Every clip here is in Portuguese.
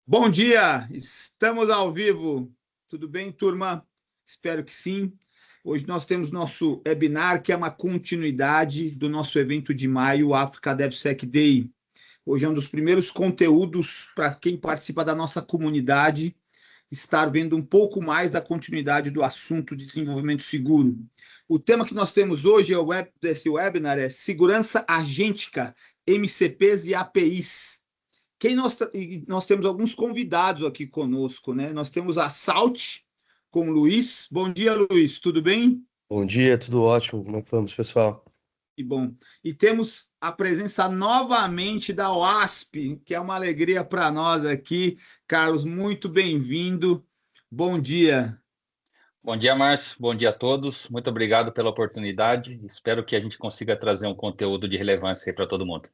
Bom dia, estamos ao vivo. Tudo bem, turma? Espero que sim. Hoje nós temos nosso webinar, que é uma continuidade do nosso evento de maio, o Africa DevSec Day. Hoje é um dos primeiros conteúdos para quem participa da nossa comunidade estar vendo um pouco mais da continuidade do assunto de desenvolvimento seguro. O tema que nós temos hoje desse webinar é Segurança Agêntica, MCPs e APIs. Nós temos alguns convidados aqui conosco, né? Nós temos a Salt com o Luiz. Bom dia, Luiz, tudo bem? Bom dia, tudo ótimo. Como é que vamos, pessoal? Que bom. E temos a presença novamente da OASP, que é uma alegria para nós aqui. Carlos, muito bem-vindo. Bom dia. Bom dia, Márcio. Bom dia a todos. Muito obrigado pela oportunidade. Espero que a gente consiga trazer um conteúdo de relevância aí para todo mundo.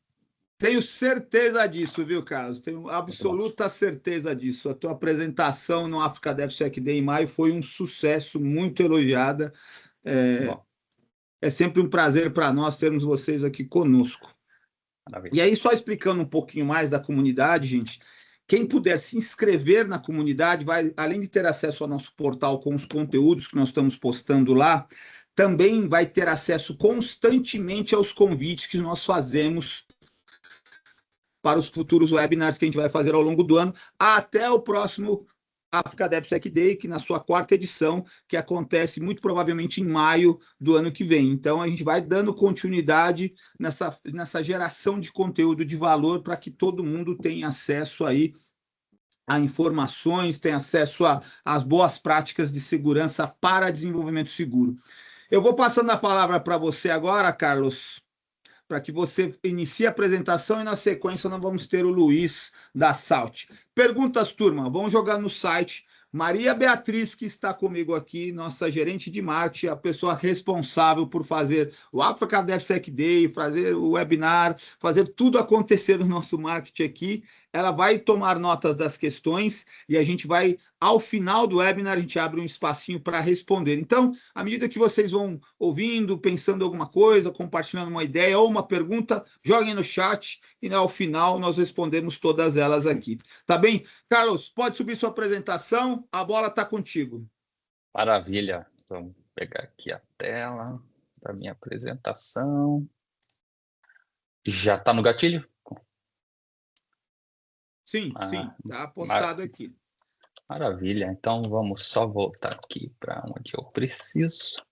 Tenho certeza disso, viu, Carlos? Tenho absoluta certeza disso. A tua apresentação no Africa DevSec Day em maio foi um sucesso, muito elogiada. É sempre um prazer para nós termos vocês aqui conosco. Maravilha. E aí, só explicando um pouquinho mais da comunidade, gente, quem puder se inscrever na comunidade, vai, além de ter acesso ao nosso portal com os conteúdos que nós estamos postando lá, também vai ter acesso constantemente aos convites que nós fazemos para os futuros webinars que a gente vai fazer ao longo do ano, até o próximo Africa DevSec Day, que na sua quarta edição, que acontece muito provavelmente em maio do ano que vem. Então, a gente vai dando continuidade nessa geração de conteúdo de valor para que todo mundo tenha acesso aí a informações, tenha acesso às boas práticas de segurança para desenvolvimento seguro. Eu vou passando a palavra para você agora, Carlos, para que você inicie a apresentação e, na sequência, nós vamos ter o Luiz da Salt. Perguntas, turma, vamos jogar no site. Maria Beatriz, que está comigo aqui, nossa gerente de marketing, a pessoa responsável por fazer o Africa DevSec Day, fazer o webinar, fazer tudo acontecer no nosso marketing aqui. Ela vai tomar notas das questões e a gente vai, ao final do webinar, a gente abre um espacinho para responder. Então, à medida que vocês vão ouvindo, pensando alguma coisa, compartilhando uma ideia ou uma pergunta, joguem no chat e ao final nós respondemos todas elas aqui. Tá bem? Carlos, pode subir sua apresentação, a bola está contigo. Maravilha. Vamos pegar aqui a tela da minha apresentação. Já está no gatilho? Sim, está postado aqui. Maravilha. Então, vamos só voltar aqui para onde eu preciso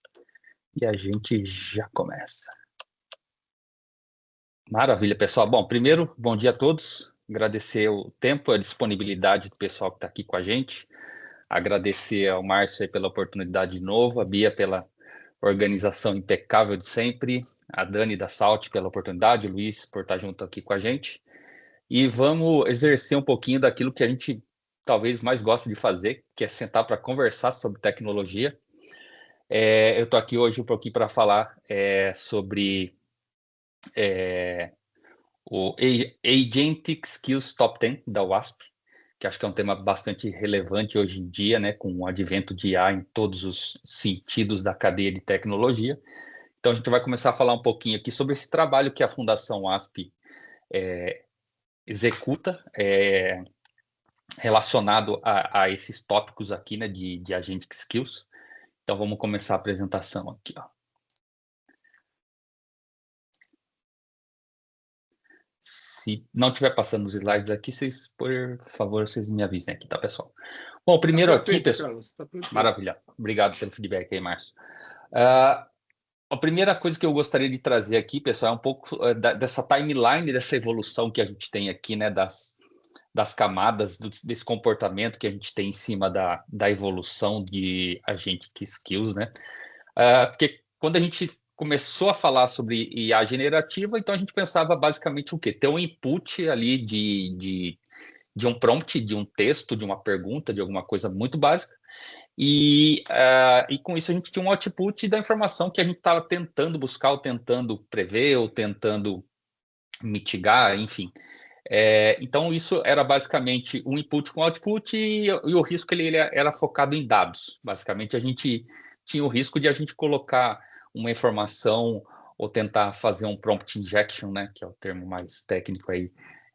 e a gente já começa. Maravilha, pessoal. Bom, primeiro, bom dia a todos. Agradecer o tempo, a disponibilidade do pessoal que está aqui com a gente. Agradecer ao Márcio pela oportunidade de novo, a Bia pela organização impecável de sempre, a Dani da Salt pela oportunidade, o Luiz por estar junto aqui com a gente. E vamos exercer um pouquinho daquilo que a gente talvez mais gosta de fazer, que é sentar para conversar sobre tecnologia. Eu estou aqui hoje um pouquinho para falar sobre o Agentic Skills Top 10 da WASP, que acho que é um tema bastante relevante hoje em dia, né, com o advento de IA em todos os sentidos da cadeia de tecnologia. Então, a gente vai começar a falar um pouquinho aqui sobre esse trabalho que a Fundação WASP executa, relacionado a esses tópicos aqui, né, de Agentic Skills. Então, vamos começar a apresentação aqui, ó. Se não estiver passando os slides aqui, vocês, por favor, vocês me avisem aqui, tá, pessoal? Bom, primeiro aqui, pessoal. Carlos, tá perfeito. Maravilha. Obrigado pelo feedback aí, Márcio. A primeira coisa que eu gostaria de trazer aqui, pessoal, é um pouco dessa timeline, dessa evolução que a gente tem aqui, né, das camadas, desse comportamento que a gente tem em cima da evolução de Agentic Skills, né? Porque quando a gente começou a falar sobre IA generativa, então a gente pensava basicamente o quê? Ter um input ali de um prompt, de um texto, de uma pergunta, de alguma coisa muito básica, e com isso a gente tinha um output da informação que a gente estava tentando buscar, ou tentando prever, ou tentando mitigar, enfim. Então isso era basicamente um input com output e o risco ele era focado em dados. Basicamente a gente tinha o risco de a gente colocar uma informação ou tentar fazer um prompt injection, né, que é o termo mais técnico aí,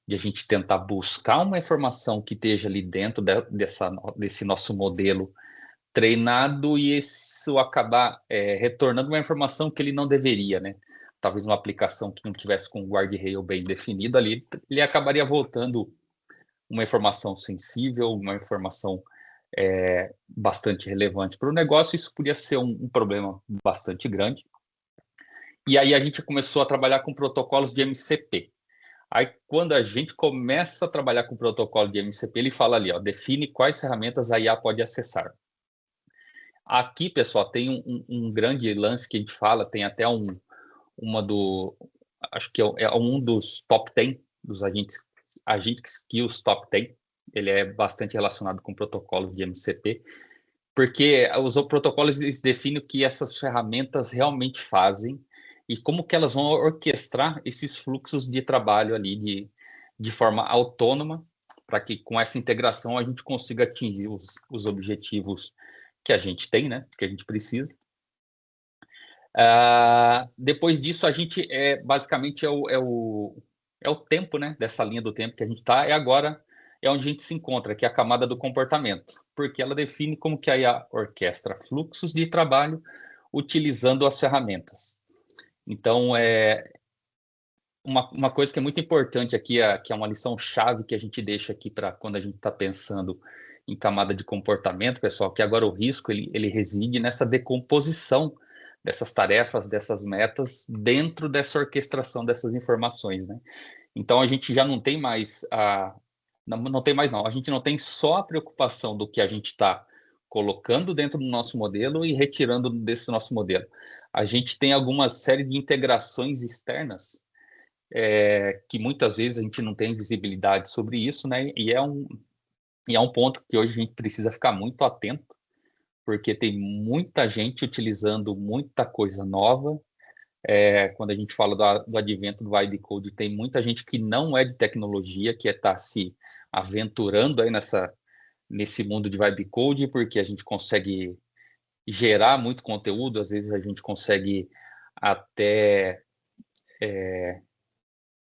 de a gente tentar buscar uma informação que esteja ali dentro desse nosso modelo treinado e isso acabar retornando uma informação que ele não deveria, né? Talvez uma aplicação que não tivesse com um guardrail bem definido ali, ele acabaria voltando uma informação sensível, uma informação bastante relevante para o negócio. Isso podia ser um problema bastante grande. E aí a gente começou a trabalhar com protocolos de MCP. Aí, quando a gente começa a trabalhar com o protocolo de MCP, ele fala ali, ó, define quais ferramentas a IA pode acessar. Aqui, pessoal, tem um grande lance que a gente fala, tem até acho que é um dos top 10, dos agentes skills top 10. Ele é bastante relacionado com protocolos de MCP, porque os protocolos eles definem o que essas ferramentas realmente fazem e como que elas vão orquestrar esses fluxos de trabalho ali de forma autônoma, para que com essa integração a gente consiga atingir os objetivos que a gente tem, né? Que a gente precisa. Depois disso, a gente basicamente é o tempo, né? Dessa linha do tempo que a gente está, agora é onde a gente se encontra, que é a camada do comportamento, porque ela define como que a IA orquestra fluxos de trabalho utilizando as ferramentas. Então, uma coisa que é muito importante aqui, que é uma lição-chave que a gente deixa aqui para quando a gente está pensando em camada de comportamento, pessoal, que agora o risco ele reside nessa decomposição dessas tarefas, dessas metas, dentro dessa orquestração dessas informações, né? Então, a gente já não tem mais não tem mais, não. A gente não tem só a preocupação do que a gente está colocando dentro do nosso modelo e retirando desse nosso modelo. A gente tem alguma série de integrações externas que muitas vezes a gente não tem visibilidade sobre isso, né? E é um ponto que hoje a gente precisa ficar muito atento, porque tem muita gente utilizando muita coisa nova. Quando a gente fala do advento do Vibe Code, tem muita gente que não é de tecnologia, que está se aventurando aí nesse mundo de Vibe Code, porque a gente consegue gerar muito conteúdo, às vezes a gente consegue até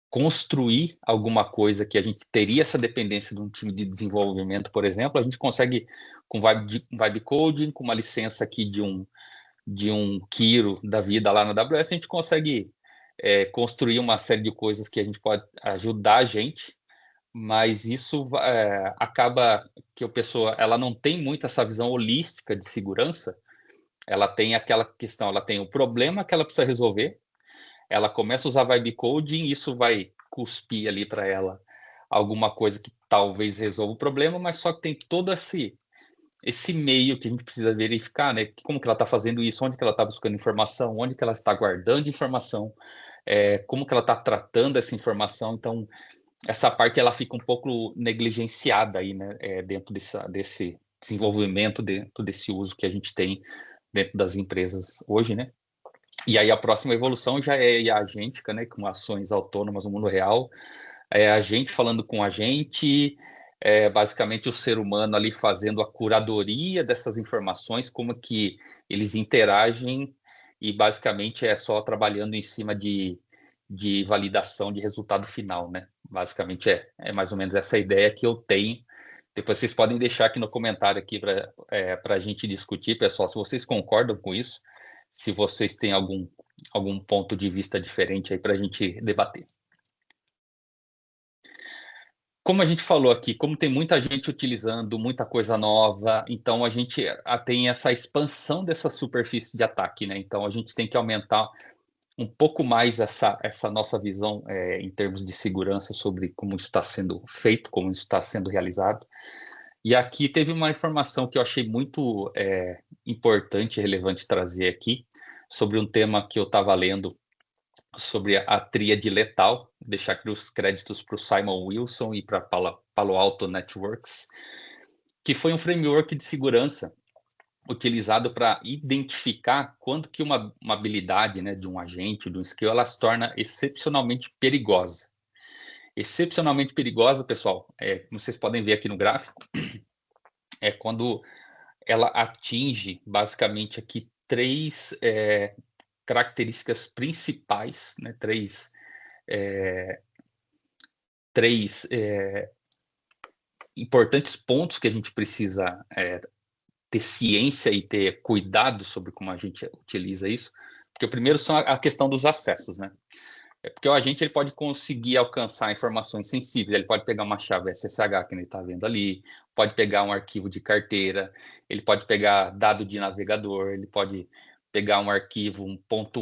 construir alguma coisa que a gente teria essa dependência de um time de desenvolvimento, por exemplo, a gente consegue com Vibe Coding, com uma licença aqui de um Kiro da vida lá na AWS, a gente consegue construir uma série de coisas que a gente pode ajudar a gente, mas isso acaba que a pessoa ela não tem muito essa visão holística de segurança, ela tem aquela questão, ela tem o problema que ela precisa resolver, ela começa a usar Vibe Coding, isso vai cuspir ali para ela alguma coisa que talvez resolva o problema, mas só que tem todo esse meio que a gente precisa verificar, né? Como que ela está fazendo isso, onde que ela está buscando informação, onde que ela está guardando informação, como que ela está tratando essa informação. Então, essa parte ela fica um pouco negligenciada aí, né? Dentro desse desenvolvimento, dentro desse uso que a gente tem dentro das empresas hoje, né? E aí a próxima evolução já é a agêntica, né? Com ações autônomas no mundo real. A gente falando com a gente, basicamente o ser humano ali fazendo a curadoria dessas informações, como que eles interagem e basicamente é só trabalhando em cima de validação de resultado final, né? Basicamente é mais ou menos essa ideia que eu tenho. Depois vocês podem deixar aqui no comentário aqui para a gente discutir, pessoal, se vocês concordam com isso, se vocês têm algum ponto de vista diferente aí para a gente debater. Como a gente falou aqui, como tem muita gente utilizando muita coisa nova, então a gente tem essa expansão dessa superfície de ataque, né? Então a gente tem que aumentar um pouco mais essa nossa visão em termos de segurança sobre como isso está sendo feito, como isso está sendo realizado. E aqui teve uma informação que eu achei muito importante e relevante trazer aqui, sobre um tema que eu estava lendo, sobre a tríade letal, deixar aqui os créditos para o Simon Wilson e para Palo Alto Networks, que foi um framework de segurança utilizado para identificar quando que uma habilidade, né, de um agente, de um skill, ela se torna excepcionalmente perigosa. Excepcionalmente perigosa, pessoal, como vocês podem ver aqui no gráfico, é quando ela atinge basicamente aqui três características principais, né, três três importantes pontos que a gente precisa ter ciência e ter cuidado sobre como a gente utiliza isso, porque o primeiro são a questão dos acessos, né? Porque o agente ele pode conseguir alcançar informações sensíveis, ele pode pegar uma chave SSH que ele está vendo ali, pode pegar um arquivo de carteira, ele pode pegar dado de navegador, ele pode pegar um arquivo, um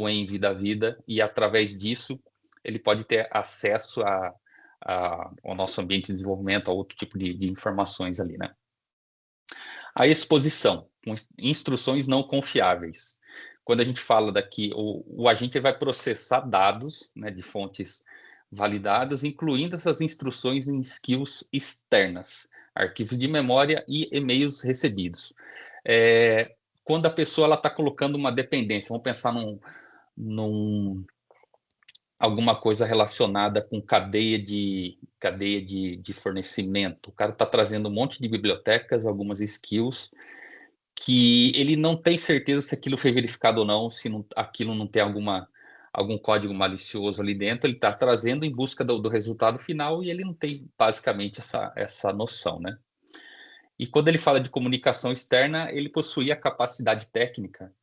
.env da vida, e através disso ele pode ter acesso ao nosso ambiente de desenvolvimento, a outro tipo de informações ali, né? A exposição, com instruções não confiáveis. Quando a gente fala daqui, o agente vai processar dados, né, de fontes validadas, incluindo essas instruções em skills externas, arquivos de memória e e-mails recebidos. Quando a pessoa está colocando uma dependência, vamos pensar alguma coisa relacionada com cadeia de fornecimento. O cara está trazendo um monte de bibliotecas, algumas skills, que ele não tem certeza se aquilo foi verificado ou não, se aquilo não tem algum código malicioso ali dentro, ele está trazendo em busca do resultado final e ele não tem basicamente essa noção, né? E quando ele fala de comunicação externa, ele possui a capacidade técnica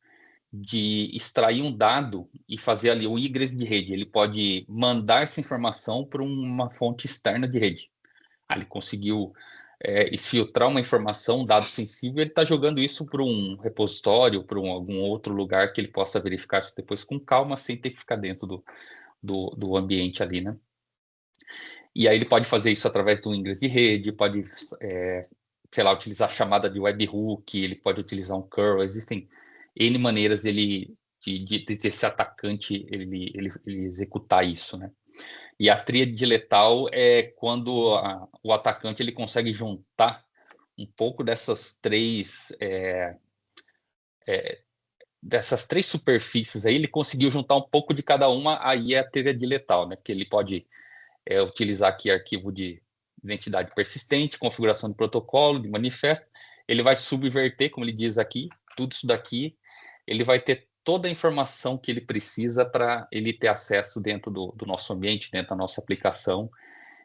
de extrair um dado e fazer ali o egress de rede. Ele pode mandar essa informação para uma fonte externa de rede. Ele conseguiu filtrar uma informação, um dado sensível, ele está jogando isso para um repositório, para algum outro lugar que ele possa verificar isso depois com calma, sem ter que ficar dentro do ambiente ali, né? E aí ele pode fazer isso através do ingress de rede, pode, sei lá, utilizar chamada de webhook, ele pode utilizar um curl, existem N maneiras de esse atacante ele executar isso, né? E a tríade letal é quando o atacante ele consegue juntar um pouco dessas três superfícies aí, ele conseguiu juntar um pouco de cada uma, aí é a tríade letal, né? Porque ele pode utilizar aqui arquivo de identidade persistente, configuração de protocolo, de manifesto, ele vai subverter, como ele diz aqui, tudo isso daqui, ele vai ter toda a informação que ele precisa para ele ter acesso dentro do nosso ambiente, dentro da nossa aplicação,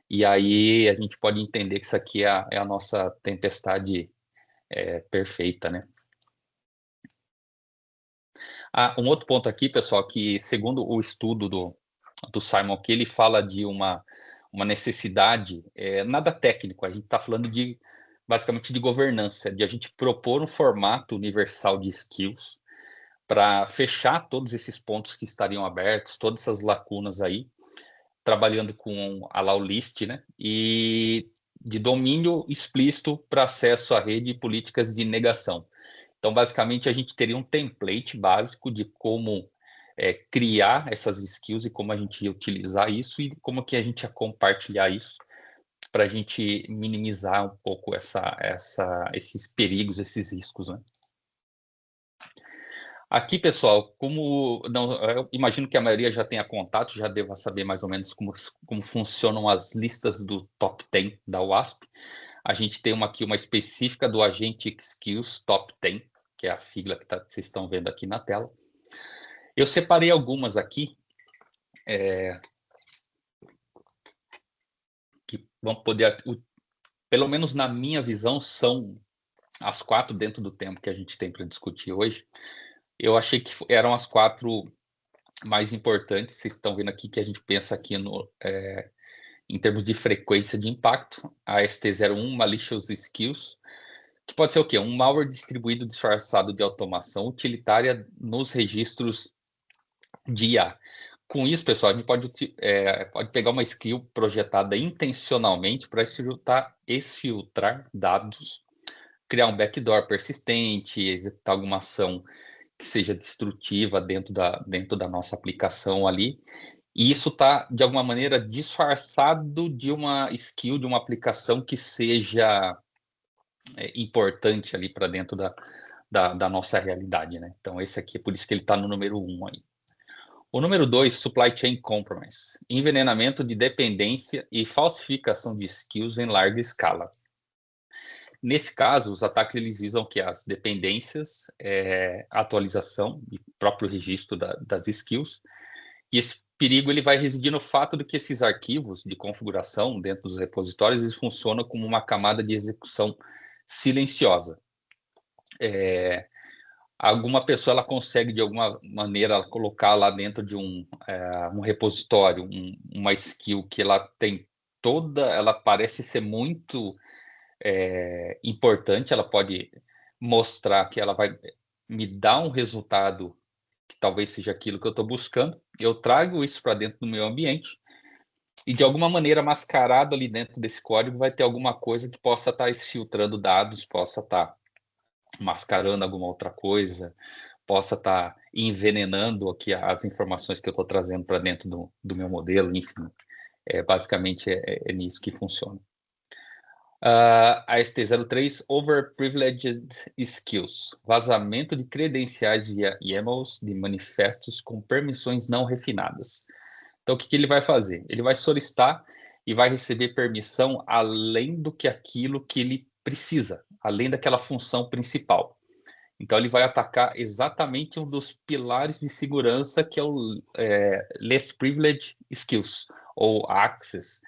e aí a gente pode entender que isso aqui é a nossa tempestade perfeita, né? Um outro ponto aqui, pessoal, que segundo o estudo do Simon, que ele fala de uma necessidade, nada técnico, a gente está falando basicamente de governança, de a gente propor um formato universal de skills para fechar todos esses pontos que estariam abertos, todas essas lacunas aí, trabalhando com a allow list, né? E de domínio explícito para acesso à rede e políticas de negação. Então, basicamente, a gente teria um template básico de como criar essas skills e como a gente ia utilizar isso e como que a gente ia compartilhar isso para a gente minimizar um pouco esses perigos, esses riscos, né? Aqui, pessoal, eu imagino que a maioria já tenha contato, já deva saber mais ou menos como funcionam as listas do Top 10 da WASP. A gente tem aqui uma específica do Agente Skills Top 10, que é a sigla que vocês estão vendo aqui na tela. Eu separei algumas aqui, que vão poder, pelo menos na minha visão, são as 4 dentro do tempo que a gente tem para discutir hoje. Eu achei que eram as 4 mais importantes. Vocês estão vendo aqui que a gente pensa aqui em termos de frequência de impacto. A ST01, Malicious Skills, que pode ser o quê? Um malware distribuído disfarçado de automação utilitária nos registros de IA. Com isso, pessoal, a gente pode pegar uma skill projetada intencionalmente para exfiltrar dados, criar um backdoor persistente, executar alguma ação que seja destrutiva dentro da nossa aplicação ali. E isso está, de alguma maneira, disfarçado de uma skill, de uma aplicação que seja importante ali para dentro da nossa realidade, né? Então, esse aqui, por isso que ele está no número 1 aí. O número 2, Supply Chain Compromise, envenenamento de dependência e falsificação de skills em larga escala. Nesse caso, os ataques eles visam que as dependências, atualização e próprio registro das skills, e esse perigo ele vai residir no fato de que esses arquivos de configuração dentro dos repositórios eles funcionam como uma camada de execução silenciosa. Alguma pessoa ela consegue de alguma maneira colocar lá dentro de um repositório uma skill que ela tem ela parece ser muito importante, ela pode mostrar que ela vai me dar um resultado que talvez seja aquilo que eu estou buscando, eu trago isso para dentro do meu ambiente e de alguma maneira mascarado ali dentro desse código vai ter alguma coisa que possa estar exfiltrando dados, possa estar mascarando alguma outra coisa, possa estar envenenando aqui as informações que eu estou trazendo para dentro do meu modelo, enfim. Basicamente é nisso que funciona. A ST03, Overprivileged Skills, vazamento de credenciais via YAMLs de manifestos com permissões não refinadas. Então, o que ele vai fazer? Ele vai solicitar e vai receber permissão além do que aquilo que ele precisa, além daquela função principal. Então, ele vai atacar exatamente um dos pilares de segurança, que é o Less Privileged Skills, ou Access.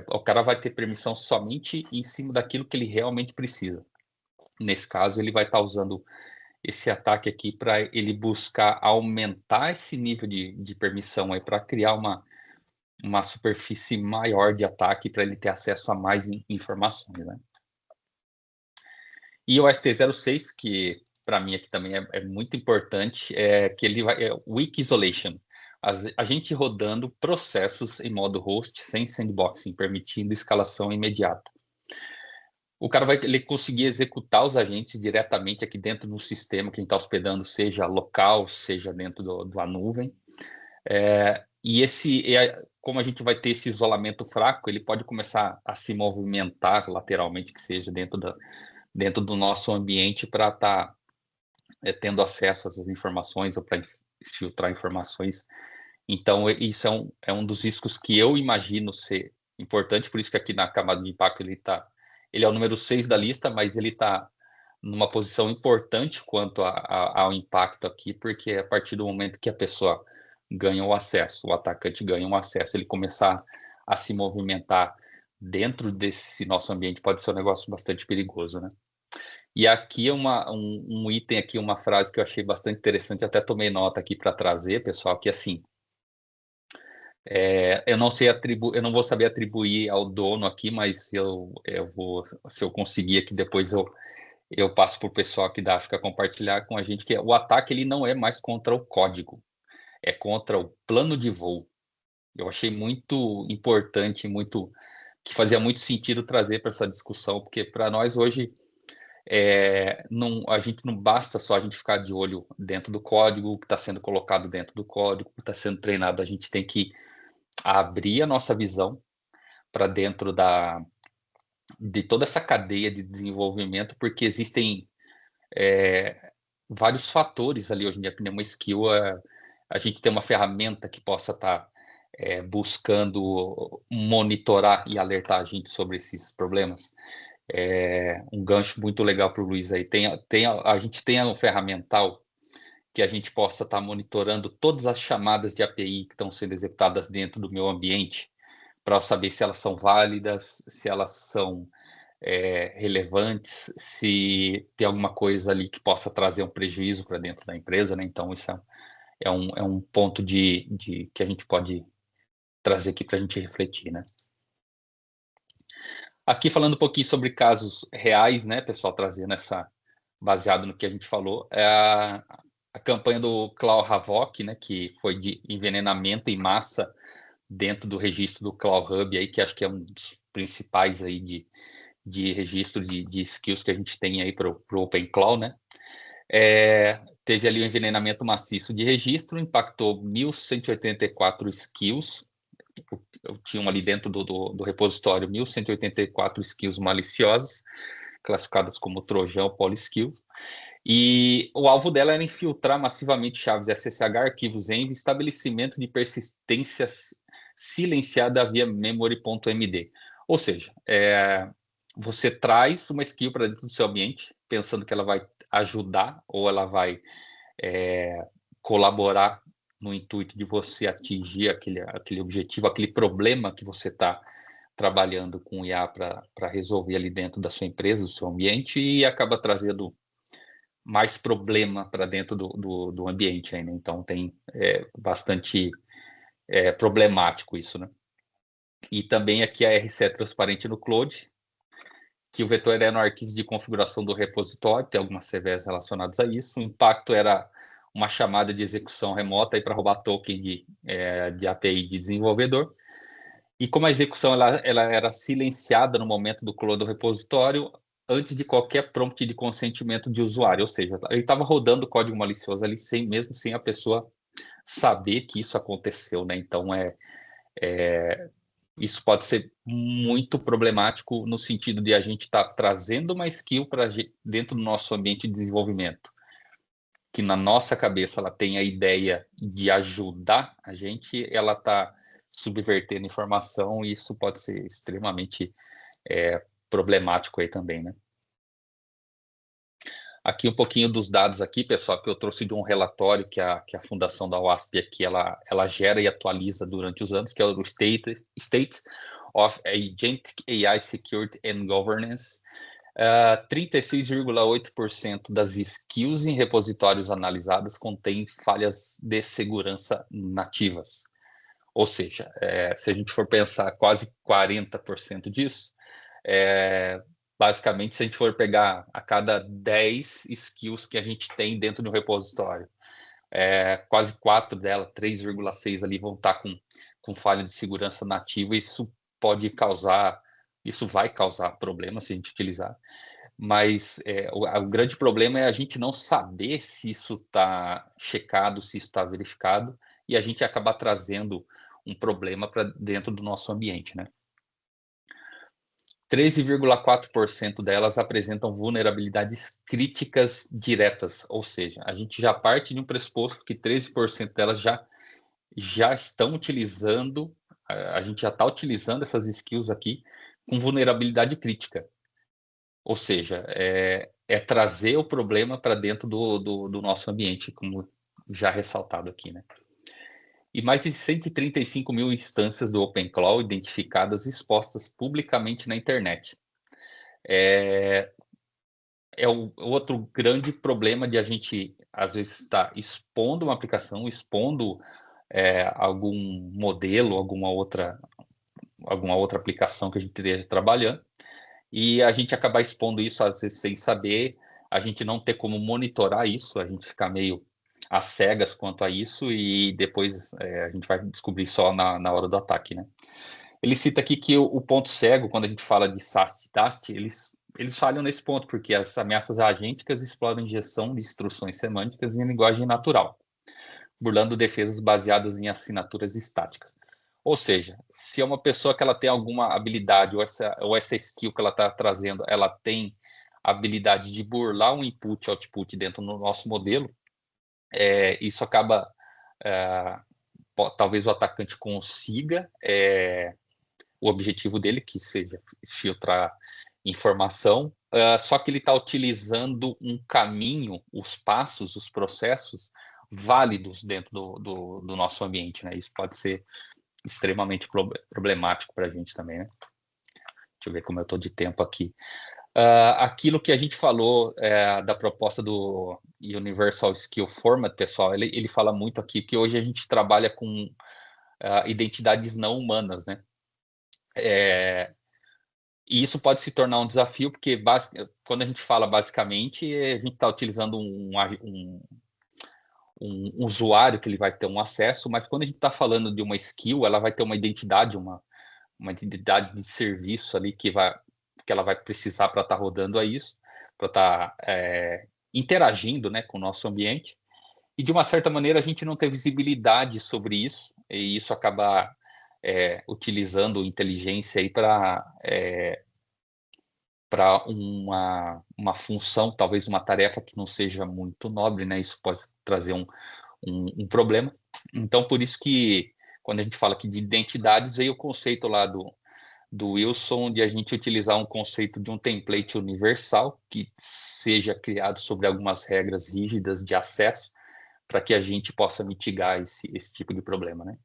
O cara vai ter permissão somente em cima daquilo que ele realmente precisa. Nesse caso, ele vai estar usando esse ataque aqui para ele buscar aumentar esse nível de permissão aí para criar uma superfície maior de ataque para ele ter acesso a mais informações, né? E o ST06, que para mim aqui também é muito importante, que ele vai Weak Isolation. A gente rodando processos em modo host sem sandboxing, permitindo escalação imediata. O cara vai conseguir executar os agentes diretamente aqui dentro do sistema que a gente está hospedando, seja local, seja dentro da nuvem. E como a gente vai ter esse isolamento fraco, ele pode começar a se movimentar lateralmente, que seja dentro do nosso ambiente para estar tendo acesso às informações ou para filtrar informações. Então, isso é um dos riscos que eu imagino ser importante, por isso que aqui na camada de impacto ele é o número 6 da lista, mas ele está numa posição importante quanto ao impacto aqui, porque a partir do momento que a pessoa ganha o acesso, o atacante ganha um acesso, ele começar a se movimentar dentro desse nosso ambiente pode ser um negócio bastante perigoso, né? E aqui um item aqui, uma frase que eu achei bastante interessante, até tomei nota aqui para trazer, pessoal, que assim, eu não vou saber atribuir ao dono aqui, mas eu vou, se eu conseguir aqui depois eu passo para o pessoal aqui da África compartilhar com a gente, que o ataque ele não é mais contra o código, é contra o plano de voo. Eu achei muito importante, que fazia muito sentido trazer para essa discussão, porque para nós hoje a gente não basta só a gente ficar de olho dentro do código, que está sendo colocado dentro do código, que está sendo treinado, a gente tem que abrir a nossa visão para dentro de toda essa cadeia de desenvolvimento, porque existem vários fatores ali hoje em dia, que nem uma skill, a gente tem uma ferramenta que possa estar buscando monitorar e alertar a gente sobre esses problemas. Um gancho muito legal para o Luiz aí. A gente tem um ferramental que a gente possa estar monitorando todas as chamadas de API que estão sendo executadas dentro do meu ambiente, para saber se elas são válidas, se elas são relevantes, se tem alguma coisa ali que possa trazer um prejuízo para dentro da empresa, né? Então, isso é um ponto que a gente pode trazer aqui para a gente refletir, né? Aqui falando um pouquinho sobre casos reais, né, pessoal, trazendo baseado no que a gente falou, a campanha do Cloud Havoc, né, que foi de envenenamento em massa dentro do registro do Cloud Hub, aí, que acho que é um dos principais aí de registro de skills que a gente tem aí para o Open Cloud, né? Teve ali um envenenamento maciço de registro, impactou 1.184 skills, tinham ali dentro do repositório 1.184 skills maliciosas, classificadas como Trojan ou Polyskills, e o alvo dela era infiltrar massivamente chaves SSH, arquivos ENV, estabelecimento de persistência silenciada via memory.md. Ou seja, você traz uma skill para dentro do seu ambiente, pensando que ela vai ajudar ou ela vai colaborar no intuito de você atingir aquele objetivo, aquele problema que você está trabalhando com o IA para resolver ali dentro da sua empresa, do seu ambiente, e acaba trazendo mais problema para dentro do ambiente aí, né? Então tem bastante problemático isso, né? E também aqui a RC é transparente no Cloud, que o vetor era no arquivo de configuração do repositório, tem algumas CVEs relacionadas a isso. O impacto era uma chamada de execução remota para roubar token de API de desenvolvedor. E como a execução ela era silenciada no momento do clone do repositório, antes de qualquer prompt de consentimento de usuário, ou seja, ele estava rodando código malicioso ali, mesmo sem a pessoa saber que isso aconteceu, né? Então, isso pode ser muito problemático no sentido de a gente estar trazendo uma skill para dentro do nosso ambiente de desenvolvimento, que na nossa cabeça ela tem a ideia de ajudar a gente, ela está subvertendo informação, e isso pode ser extremamente problemático aí também, né? Aqui um pouquinho dos dados aqui, pessoal, que eu trouxe de um relatório que a fundação da WASP aqui, ela gera e atualiza durante os anos, que é o States of Agentic AI Security and Governance. 36,8% das skills em repositórios analisadas contêm falhas de segurança nativas. Ou seja, se a gente for pensar quase 40% disso, basicamente, se a gente for pegar a cada 10 skills que a gente tem dentro do repositório, quase 4 delas, 3,6 ali, vão estar com falha de segurança nativa. Isso vai causar problemas se a gente utilizar. Mas o grande problema é a gente não saber se isso está checado, se isso está verificado, e a gente acabar trazendo um problema para dentro do nosso ambiente, né? 13,4% delas apresentam vulnerabilidades críticas diretas, ou seja, a gente já parte de um pressuposto que 13% delas já estão utilizando, a gente já está utilizando essas skills aqui com vulnerabilidade crítica. Ou seja, trazer o problema para dentro do nosso ambiente, como já ressaltado aqui, né? E mais de 135 mil instâncias do OpenClaw identificadas e expostas publicamente na internet. O outro grande problema de a gente, às vezes, estar expondo uma aplicação, expondo algum modelo, alguma outra aplicação que a gente esteja trabalhando, e a gente acabar expondo isso, às vezes, sem saber, a gente não ter como monitorar isso, a gente ficar meio às cegas quanto a isso, e depois a gente vai descobrir só na hora do ataque, né? Ele cita aqui que o ponto cego, quando a gente fala de SAST e TAST, eles falham nesse ponto, porque as ameaças agênticas exploram injeção de instruções semânticas em linguagem natural, burlando defesas baseadas em assinaturas estáticas. Ou seja, se é uma pessoa que ela tem alguma habilidade, ou essa skill que ela está trazendo, ela tem a habilidade de burlar um input e output dentro do nosso modelo, isso acaba, talvez o atacante consiga o objetivo dele, que seja filtrar informação, só que ele está utilizando um caminho, os passos, os processos válidos dentro do nosso ambiente, né? Isso pode ser extremamente problemático para a gente também, né? Deixa eu ver como eu estou de tempo aqui. Aquilo que a gente falou da proposta do Universal Skill Format, pessoal, ele fala muito aqui que hoje a gente trabalha com identidades não humanas, né? E isso pode se tornar um desafio, porque quando a gente fala basicamente, a gente está utilizando um usuário que ele vai ter um acesso, mas quando a gente está falando de uma skill, ela vai ter uma identidade, uma identidade de serviço ali que ela vai precisar para estar rodando a isso, para estar interagindo, né, com o nosso ambiente. E de uma certa maneira a gente não tem visibilidade sobre isso, e isso acaba utilizando inteligência aí para uma função, talvez uma tarefa que não seja muito nobre, né? Isso pode trazer um problema. Então, por isso que, quando a gente fala aqui de identidades, veio o conceito lá do Wilson, de a gente utilizar um conceito de um template universal, que seja criado sobre algumas regras rígidas de acesso, para que a gente possa mitigar esse tipo de problema, né?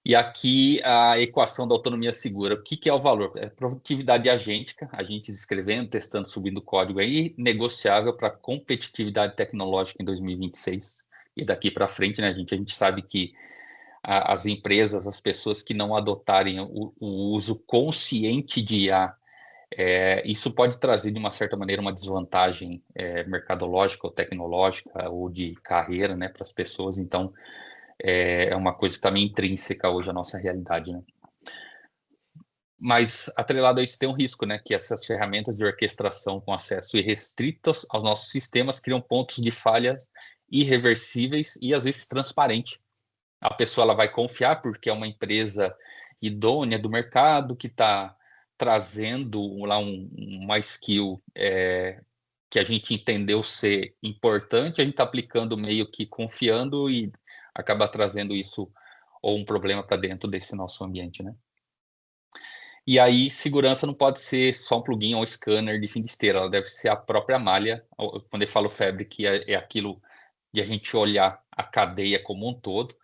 E aqui a equação da autonomia segura. O que é o valor? É produtividade agêntica, agentes escrevendo, testando, subindo código aí, negociável para competitividade tecnológica em 2026. E daqui para frente, né, a gente sabe que as empresas, as pessoas que não adotarem o uso consciente de IA, isso pode trazer, de uma certa maneira, uma desvantagem mercadológica ou tecnológica ou de carreira, né, para as pessoas. Então, é uma coisa que está meio intrínseca hoje à nossa realidade, né? Mas, atrelado a isso, tem um risco, né? Que essas ferramentas de orquestração com acesso irrestritos aos nossos sistemas criam pontos de falhas irreversíveis e, às vezes, transparente. A pessoa ela vai confiar porque é uma empresa idônea do mercado que está trazendo lá uma skill que a gente entendeu ser importante, a gente está aplicando meio que confiando e acaba trazendo isso ou um problema para dentro desse nosso ambiente, né? E aí, segurança não pode ser só um plugin ou scanner de fim de esteira, ela deve ser a própria malha. Quando eu falo Fabric, é aquilo de a gente olhar a cadeia como um todo,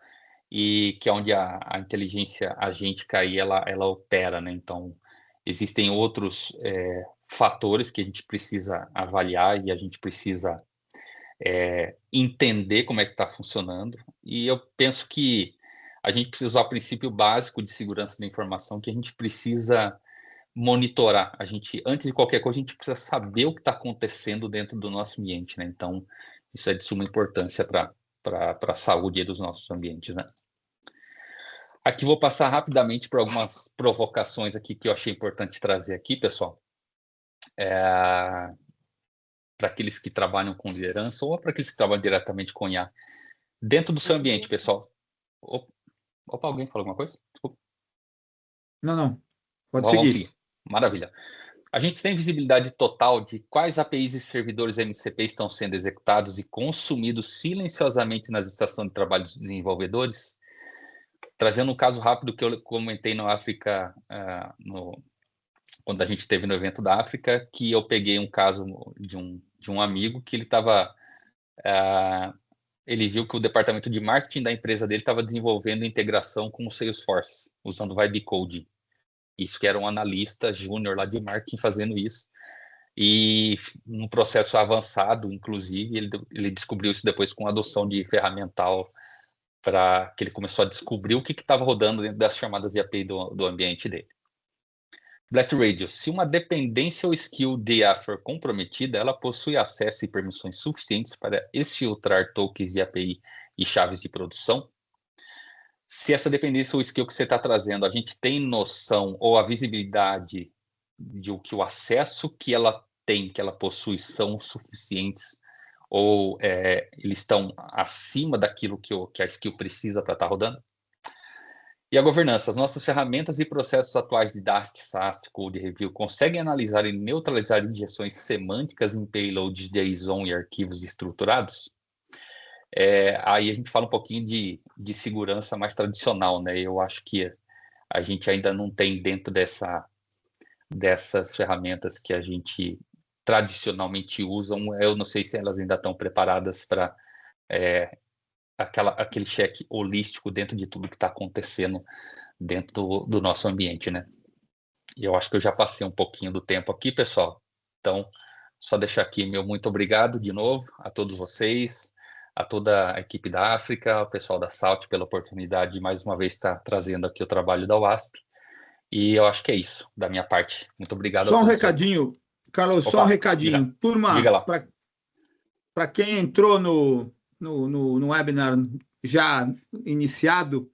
e que é onde a inteligência agêntica aí ela opera, né? Então, existem outros fatores que a gente precisa avaliar e a gente precisa entender como é que está funcionando. E eu penso que a gente precisa usar o princípio básico de segurança da informação, que a gente precisa monitorar. Antes de qualquer coisa, a gente precisa saber o que está acontecendo dentro do nosso ambiente, né? Então, isso é de suma importância para a saúde dos nossos ambientes, né? Aqui vou passar rapidamente por algumas provocações aqui que eu achei importante trazer aqui, pessoal. Para aqueles que trabalham com liderança ou para aqueles que trabalham diretamente com IA. Dentro do seu ambiente, pessoal. Opa, alguém falou alguma coisa? Desculpa. Não. Pode Vamos seguir. Maravilha. A gente tem visibilidade total de quais APIs e servidores MCP estão sendo executados e consumidos silenciosamente nas estações de trabalho dos desenvolvedores? Trazendo um caso rápido que eu comentei na África, quando a gente esteve no evento da África, que eu peguei um caso de um amigo que ele estava... ele viu que o departamento de marketing da empresa dele estava desenvolvendo integração com o Salesforce, usando Vibe Coding. Isso que era um analista júnior lá de marketing fazendo isso. E num processo avançado, inclusive, ele descobriu isso depois com a adoção de ferramental, para que ele começou a descobrir o que estava rodando dentro das chamadas de API do ambiente dele. Blast Radio. Se uma dependência ou skill de IA for comprometida, ela possui acesso e permissões suficientes para exfiltrar tokens de API e chaves de produção? Se essa dependência ou skill que você está trazendo, a gente tem noção ou a visibilidade de que o acesso que ela tem, que ela possui, são suficientes ou eles estão acima daquilo que a skill precisa para estar rodando? E a governança. As nossas ferramentas e processos atuais de Dast, SAST, Code Review conseguem analisar e neutralizar injeções semânticas em payloads JSON e arquivos estruturados? Aí a gente fala um pouquinho de segurança mais tradicional, né? Eu acho que a gente ainda não tem dentro dessas ferramentas que a gente tradicionalmente usa, eu não sei se elas ainda estão preparadas para aquele cheque holístico dentro de tudo que está acontecendo dentro do nosso ambiente, né? E eu acho que eu já passei um pouquinho do tempo aqui, pessoal. Então, só deixar aqui meu muito obrigado de novo a todos vocês, a toda a equipe da África, ao pessoal da Salt pela oportunidade de mais uma vez estar trazendo aqui o trabalho da WASP. E eu acho que é isso da minha parte. Muito obrigado a todos. Só um recadinho, Carlos, só um recadinho. Turma, para quem entrou no webinar já iniciado,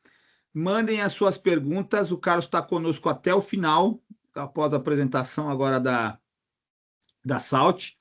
mandem as suas perguntas. O Carlos está conosco até o final, após a apresentação agora da Salt.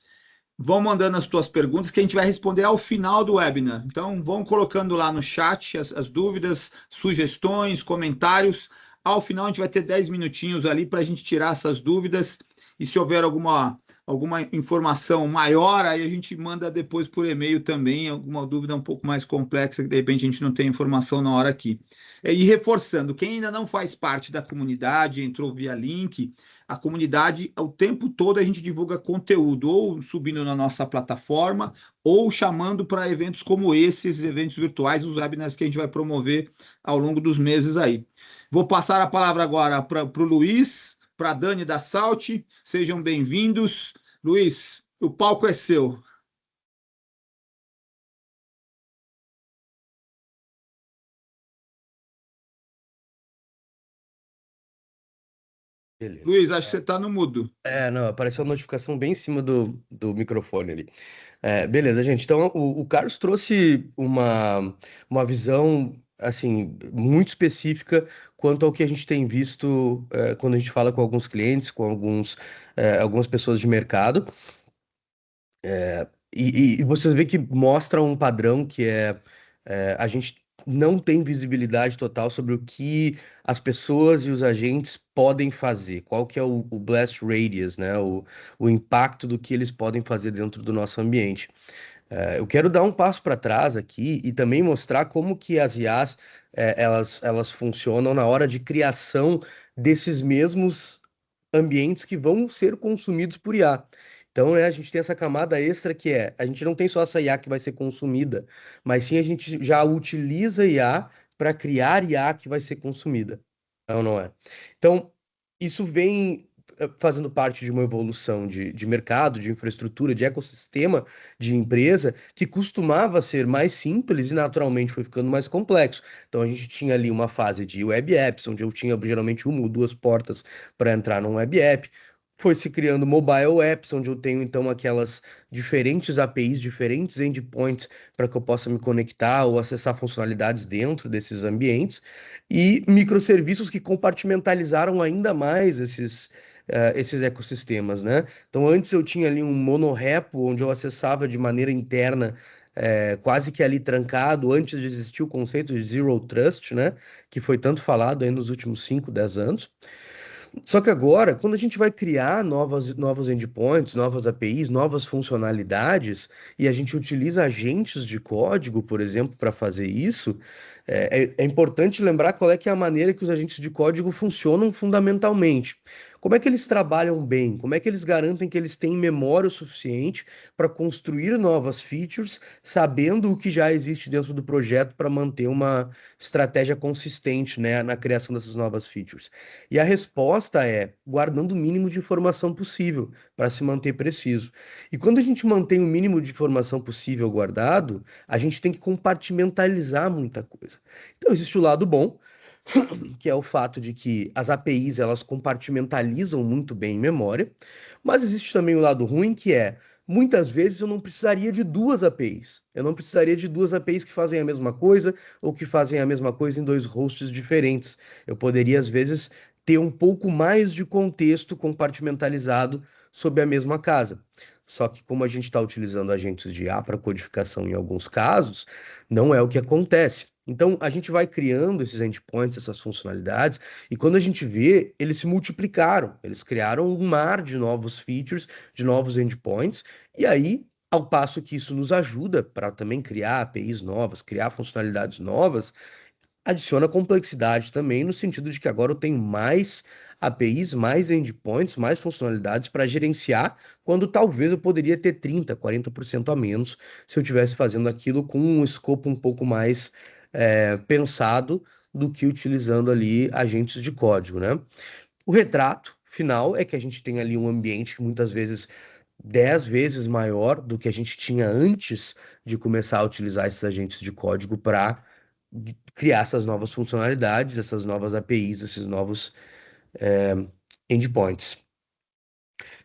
Vão mandando as suas perguntas que a gente vai responder ao final do webinar. Então, vão colocando lá no chat as dúvidas, sugestões, comentários. Ao final, a gente vai ter 10 minutinhos ali para a gente tirar essas dúvidas. E se houver alguma alguma informação maior, aí a gente manda depois por e-mail também, alguma dúvida um pouco mais complexa, que de repente a gente não tem informação na hora aqui. E reforçando, quem ainda não faz parte da comunidade, entrou via link, a comunidade, o tempo todo a gente divulga conteúdo, ou subindo na nossa plataforma, ou chamando para eventos como esses, eventos virtuais, os webinars que a gente vai promover ao longo dos meses aí. Vou passar a palavra agora para o Luiz, para a Dani da Salt. Sejam bem-vindos. Luiz, o palco é seu. Beleza. Luiz, acho que você está no mudo. Não, apareceu uma notificação bem em cima do microfone ali. Beleza, gente. Então, o Carlos trouxe uma visão, assim, muito específica quanto ao que a gente tem visto quando a gente fala com alguns clientes, com algumas pessoas de mercado. E vocês vê que mostra um padrão que a gente não tem visibilidade total sobre o que as pessoas e os agentes podem fazer, qual que é o blast radius, né? O impacto do que eles podem fazer dentro do nosso ambiente. Eu quero dar um passo para trás aqui e também mostrar como que as IAs elas funcionam na hora de criação desses mesmos ambientes que vão ser consumidos por IA. Então, a gente tem essa camada extra que a gente não tem só essa IA que vai ser consumida, mas sim a gente já utiliza IA para criar IA que vai ser consumida. Não é? Então, isso vem fazendo parte de uma evolução de mercado, de infraestrutura, de ecossistema de empresa que costumava ser mais simples e naturalmente foi ficando mais complexo. Então a gente tinha ali uma fase de web apps, onde eu tinha geralmente uma ou duas portas para entrar num web app. Foi se criando mobile apps, onde eu tenho então aquelas diferentes APIs, diferentes endpoints para que eu possa me conectar ou acessar funcionalidades dentro desses ambientes, e microserviços que compartimentalizaram ainda mais esses ecossistemas, né? Então, antes eu tinha ali um monorepo, onde eu acessava de maneira interna, quase que ali trancado, antes de existir o conceito de Zero Trust, né? Que foi tanto falado aí nos últimos 5, 10 anos. Só que agora, quando a gente vai criar novos endpoints, novas APIs, novas funcionalidades, e a gente utiliza agentes de código, por exemplo, para fazer isso, é importante lembrar qual é que é a maneira que os agentes de código funcionam fundamentalmente. Como é que eles trabalham bem? Como é que eles garantem que eles têm memória o suficiente para construir novas features, sabendo o que já existe dentro do projeto para manter uma estratégia consistente, né, na criação dessas novas features? E a resposta é guardando o mínimo de informação possível para se manter preciso. E quando a gente mantém o mínimo de informação possível guardado, a gente tem que compartimentalizar muita coisa. Então existe o lado bom, que é o fato de que as APIs elas compartimentalizam muito bem em memória, mas existe também o lado ruim, que muitas vezes eu não precisaria de duas APIs. Eu não precisaria de duas APIs que fazem a mesma coisa ou que fazem a mesma coisa em dois hosts diferentes. Eu poderia, às vezes, ter um pouco mais de contexto compartimentalizado sob a mesma casa. Só que como a gente está utilizando agentes de IA para codificação em alguns casos, não é o que acontece. Então, a gente vai criando esses endpoints, essas funcionalidades, e quando a gente vê, eles se multiplicaram. Eles criaram um mar de novos features, de novos endpoints, e aí, ao passo que isso nos ajuda para também criar APIs novas, criar funcionalidades novas, adiciona complexidade também, no sentido de que agora eu tenho mais APIs, mais endpoints, mais funcionalidades para gerenciar, quando talvez eu poderia ter 30, 40% a menos se eu estivesse fazendo aquilo com um escopo um pouco mais pensado do que utilizando ali agentes de código, né? O retrato final é que a gente tem ali um ambiente que muitas vezes 10 vezes maior do que a gente tinha antes de começar a utilizar esses agentes de código para criar essas novas funcionalidades, essas novas APIs, esses novos é, endpoints.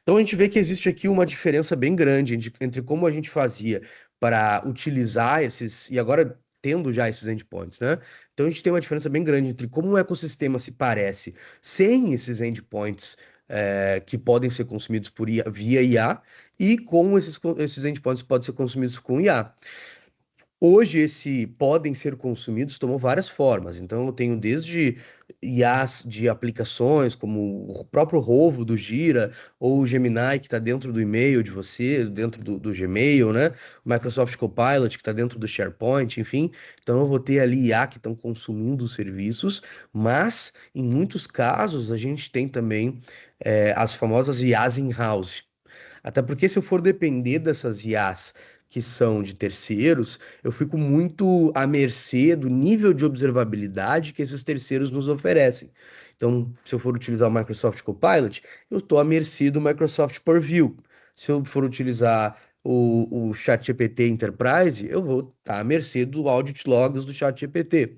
Então a gente vê que existe aqui uma diferença bem grande entre como a gente fazia para utilizar esses, e agora tendo já esses endpoints, né? Então a gente tem uma diferença bem grande entre como um ecossistema se parece sem esses endpoints que podem ser consumidos por via IA e como esses endpoints podem ser consumidos com IA. Hoje, esse podem ser consumidos tomou várias formas. Então, eu tenho desde IAs de aplicações, como o próprio Rovo do Gira, ou o Gemini, que está dentro do e-mail de você, dentro do Gmail, né? O Microsoft Copilot, que está dentro do SharePoint, enfim. Então, eu vou ter ali IA que estão consumindo os serviços, mas, em muitos casos, a gente tem também as famosas IAs in-house. Até porque se eu for depender dessas IAs que são de terceiros, eu fico muito à mercê do nível de observabilidade que esses terceiros nos oferecem. Então, se eu for utilizar o Microsoft Copilot, eu estou à mercê do Microsoft Purview. Se eu for utilizar o ChatGPT Enterprise, eu vou estar à mercê do Audit Logs do ChatGPT,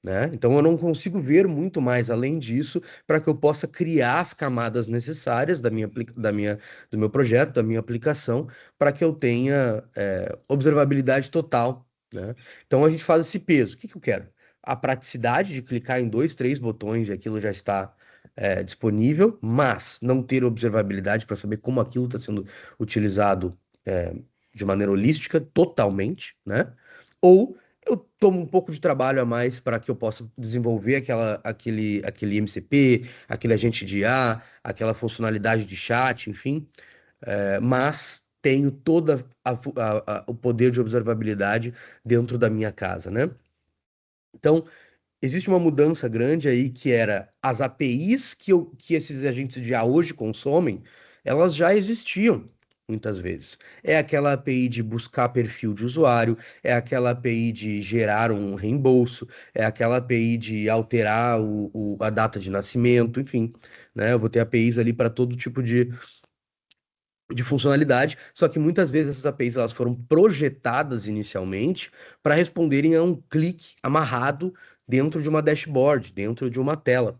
né? Então eu não consigo ver muito mais além disso para que eu possa criar as camadas necessárias do meu projeto, da minha aplicação, para que eu tenha observabilidade total, né? Então a gente faz esse peso. O que que eu quero? A praticidade de clicar em dois, três botões e aquilo já está disponível, mas não ter observabilidade para saber como aquilo está sendo utilizado é, de maneira holística, totalmente, né? Ou eu tomo um pouco de trabalho a mais para que eu possa desenvolver aquele MCP, aquele agente de IA, aquela funcionalidade de chat, enfim, mas tenho toda o poder de observabilidade dentro da minha casa, né? Então, existe uma mudança grande aí que era as APIs que esses agentes de IA hoje consomem, elas já existiam muitas vezes. É aquela API de buscar perfil de usuário, é aquela API de gerar um reembolso, é aquela API de alterar a data de nascimento, enfim, né? Eu vou ter APIs ali para todo tipo de funcionalidade, só que muitas vezes essas APIs elas foram projetadas inicialmente para responderem a um clique amarrado dentro de uma dashboard, dentro de uma tela,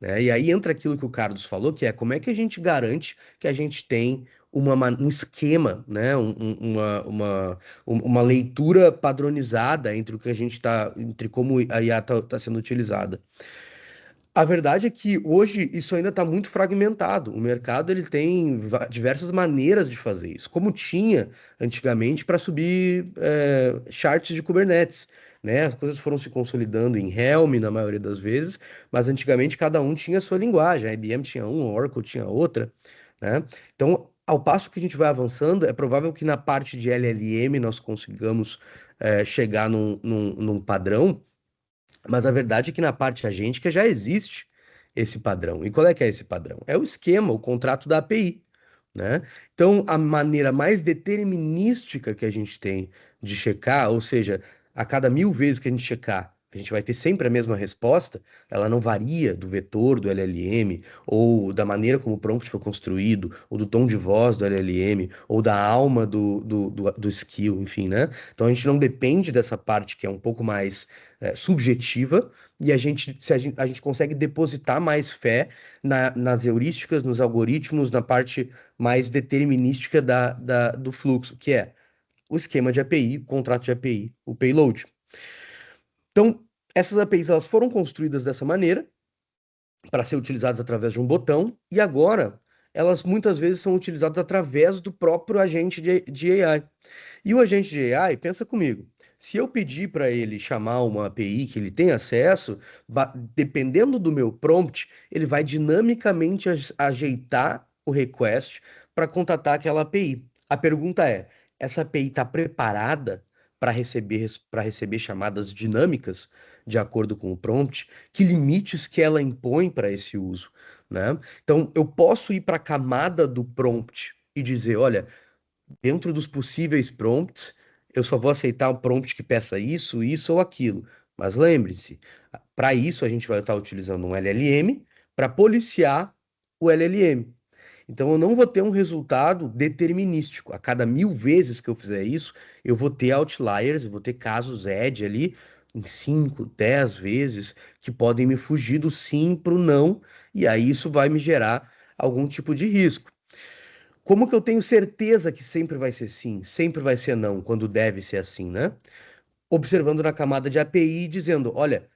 né? E aí entra aquilo que o Carlos falou, que é como é que a gente garante que a gente tem um esquema, né? Uma leitura padronizada entre o que a gente está, entre como a IA está sendo utilizada. A verdade é que hoje isso ainda está muito fragmentado. O mercado ele tem diversas maneiras de fazer isso, como tinha antigamente para subir charts de Kubernetes, né? As coisas foram se consolidando em Helm na maioria das vezes, mas antigamente cada um tinha a sua linguagem. A IBM tinha uma, a Oracle tinha outra, né? Então, ao passo que a gente vai avançando, é provável que na parte de LLM nós consigamos chegar num padrão, mas a verdade é que na parte agêntica já existe esse padrão. E qual é que é esse padrão? É o esquema, o contrato da API, né? Então, a maneira mais determinística que a gente tem de checar, ou seja, a cada 1000 vezes que a gente checar, a gente vai ter sempre a mesma resposta, ela não varia do vetor do LLM, ou da maneira como o prompt foi construído, ou do tom de voz do LLM, ou da alma do skill, enfim, né? Então, a gente não depende dessa parte que é um pouco mais subjetiva, e a gente consegue depositar mais fé nas heurísticas, nos algoritmos, na parte mais determinística do fluxo, que é o esquema de API, o contrato de API, o payload. Então, essas APIs elas foram construídas dessa maneira para ser utilizadas através de um botão, e agora elas muitas vezes são utilizadas através do próprio agente de AI. E o agente de AI, pensa comigo, se eu pedir para ele chamar uma API que ele tem acesso, dependendo do meu prompt, ele vai dinamicamente ajeitar o request para contatar aquela API. A pergunta é: essa API está preparada para receber chamadas dinâmicas de acordo com o prompt? Que limites que ela impõe para esse uso, né? Então, eu posso ir para a camada do prompt e dizer, olha, dentro dos possíveis prompts, eu só vou aceitar o prompt que peça isso, isso ou aquilo. Mas lembre-se, para isso a gente vai estar utilizando um LLM para policiar o LLM. Então eu não vou ter um resultado determinístico. A cada 1000 vezes que eu fizer isso, eu vou ter outliers, eu vou ter casos edge ali em 5, 10 vezes que podem me fugir do sim para o não, e aí isso vai me gerar algum tipo de risco. Como que eu tenho certeza que sempre vai ser sim, sempre vai ser não, quando deve ser assim, né? Observando na camada de API, dizendo, olha,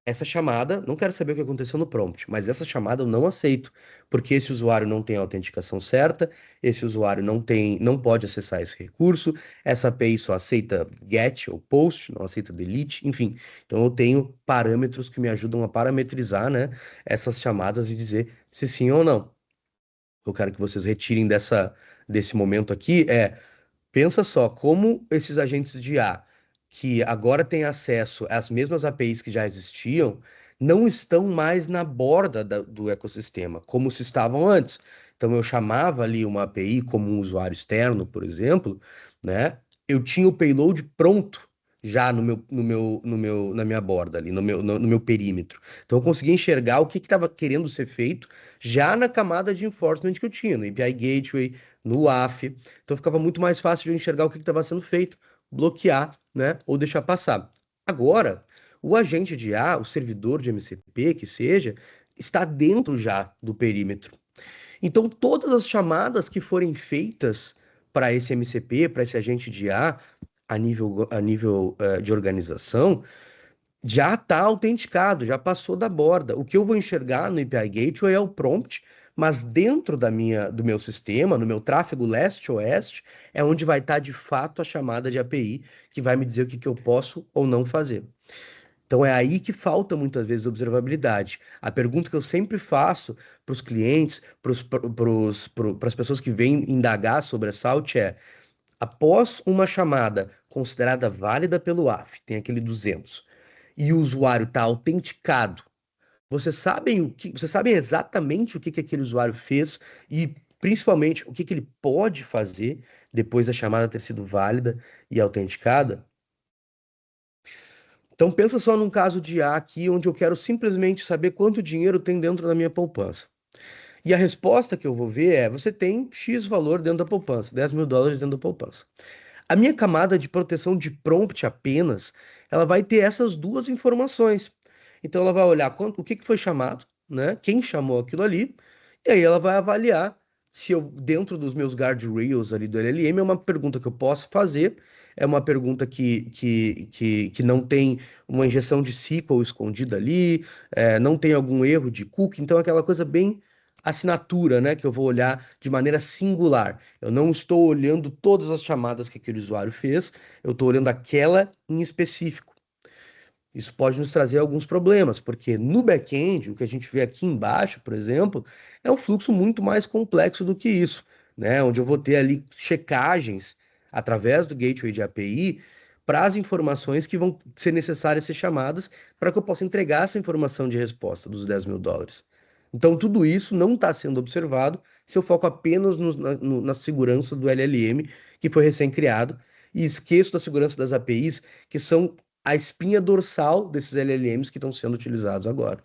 essa chamada, não quero saber o que aconteceu no prompt, mas essa chamada eu não aceito, porque esse usuário não tem a autenticação certa, esse usuário não pode acessar esse recurso, essa API só aceita GET ou POST, não aceita DELETE, enfim. Então eu tenho parâmetros que me ajudam a parametrizar, né, essas chamadas e dizer se sim ou não. Eu quero que vocês retirem desse momento aqui pensa só, como esses agentes de IA, que agora têm acesso às mesmas APIs que já existiam, não estão mais na borda do ecossistema, como se estavam antes. Então, eu chamava ali uma API como um usuário externo, por exemplo, né? Eu tinha o payload pronto já na minha borda ali, no meu perímetro. Então, eu conseguia enxergar o que estava querendo ser feito já na camada de enforcement que eu tinha, no API Gateway, no WAF. Então ficava muito mais fácil de eu enxergar o que estava sendo feito, bloquear, né, ou deixar passar. Agora, o agente de IA, o servidor de MCP, que seja, está dentro já do perímetro. Então, todas as chamadas que forem feitas para esse MCP, para esse agente de IA, a nível de organização, já está autenticado, já passou da borda. O que eu vou enxergar no API Gateway é o prompt, mas dentro do meu sistema, no meu tráfego leste-oeste, é onde vai estar de fato a chamada de API, que vai me dizer o que eu posso ou não fazer. Então é aí que falta muitas vezes observabilidade. A pergunta que eu sempre faço para os clientes, para as pessoas que vêm indagar sobre a Salt é: após uma chamada considerada válida pelo AF, tem aquele 200, e o usuário está autenticado, vocês sabem exatamente o que que aquele usuário fez e principalmente o que que ele pode fazer depois da chamada ter sido válida e autenticada? Então pensa só num caso de A aqui, onde eu quero simplesmente saber quanto dinheiro tem dentro da minha poupança. E a resposta que eu vou ver é: você tem X valor dentro da poupança, US$ 10.000 dentro da poupança. A minha camada de proteção de prompt apenas, ela vai ter essas duas informações. Então ela vai olhar o que que foi chamado, né? Quem chamou aquilo ali, e aí ela vai avaliar se eu, dentro dos meus guardrails ali do LLM, é uma pergunta que eu posso fazer, é uma pergunta que não tem uma injeção de SQL escondida ali, não tem algum erro de cookie, então é aquela coisa bem assinatura, né? Que eu vou olhar de maneira singular. Eu não estou olhando todas as chamadas que aquele usuário fez, eu estou olhando aquela em específico. Isso pode nos trazer alguns problemas, porque no back-end, o que a gente vê aqui embaixo, por exemplo, é um fluxo muito mais complexo do que isso, né? Onde eu vou ter ali checagens através do gateway de API para as informações que vão ser necessárias ser chamadas para que eu possa entregar essa informação de resposta dos US$ 10.000. Então, tudo isso não está sendo observado se eu foco apenas na segurança do LLM, que foi recém-criado, e esqueço da segurança das APIs, que são a espinha dorsal desses LLMs que estão sendo utilizados agora.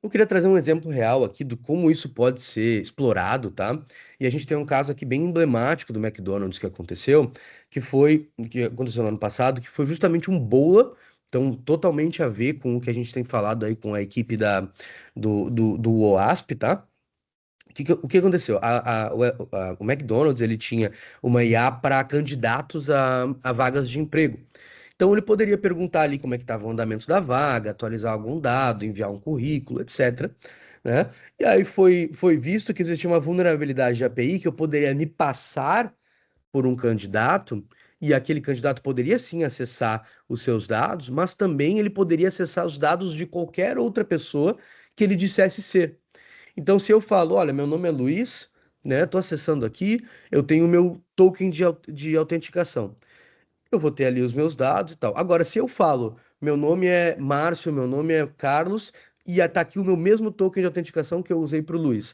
Eu queria trazer um exemplo real aqui de como isso pode ser explorado, tá? E a gente tem um caso aqui bem emblemático do McDonald's que aconteceu no ano passado, que foi justamente um bola, então totalmente a ver com o que a gente tem falado aí com a equipe do OASP, tá? O que aconteceu? O McDonald's ele tinha uma IA para candidatos a vagas de emprego. Então ele poderia perguntar ali como é que estava o andamento da vaga, atualizar algum dado, enviar um currículo, etc. Né? E aí foi visto que existia uma vulnerabilidade de API que eu poderia me passar por um candidato, e aquele candidato poderia sim acessar os seus dados, mas também ele poderia acessar os dados de qualquer outra pessoa que ele dissesse ser. Então, se eu falo, olha, meu nome é Luiz, né? Tô acessando aqui, eu tenho o meu token de autenticação. Eu vou ter ali os meus dados e tal. Agora, se eu falo, meu nome é Márcio, meu nome é Carlos, e tá aqui o meu mesmo token de autenticação que eu usei para o Luiz.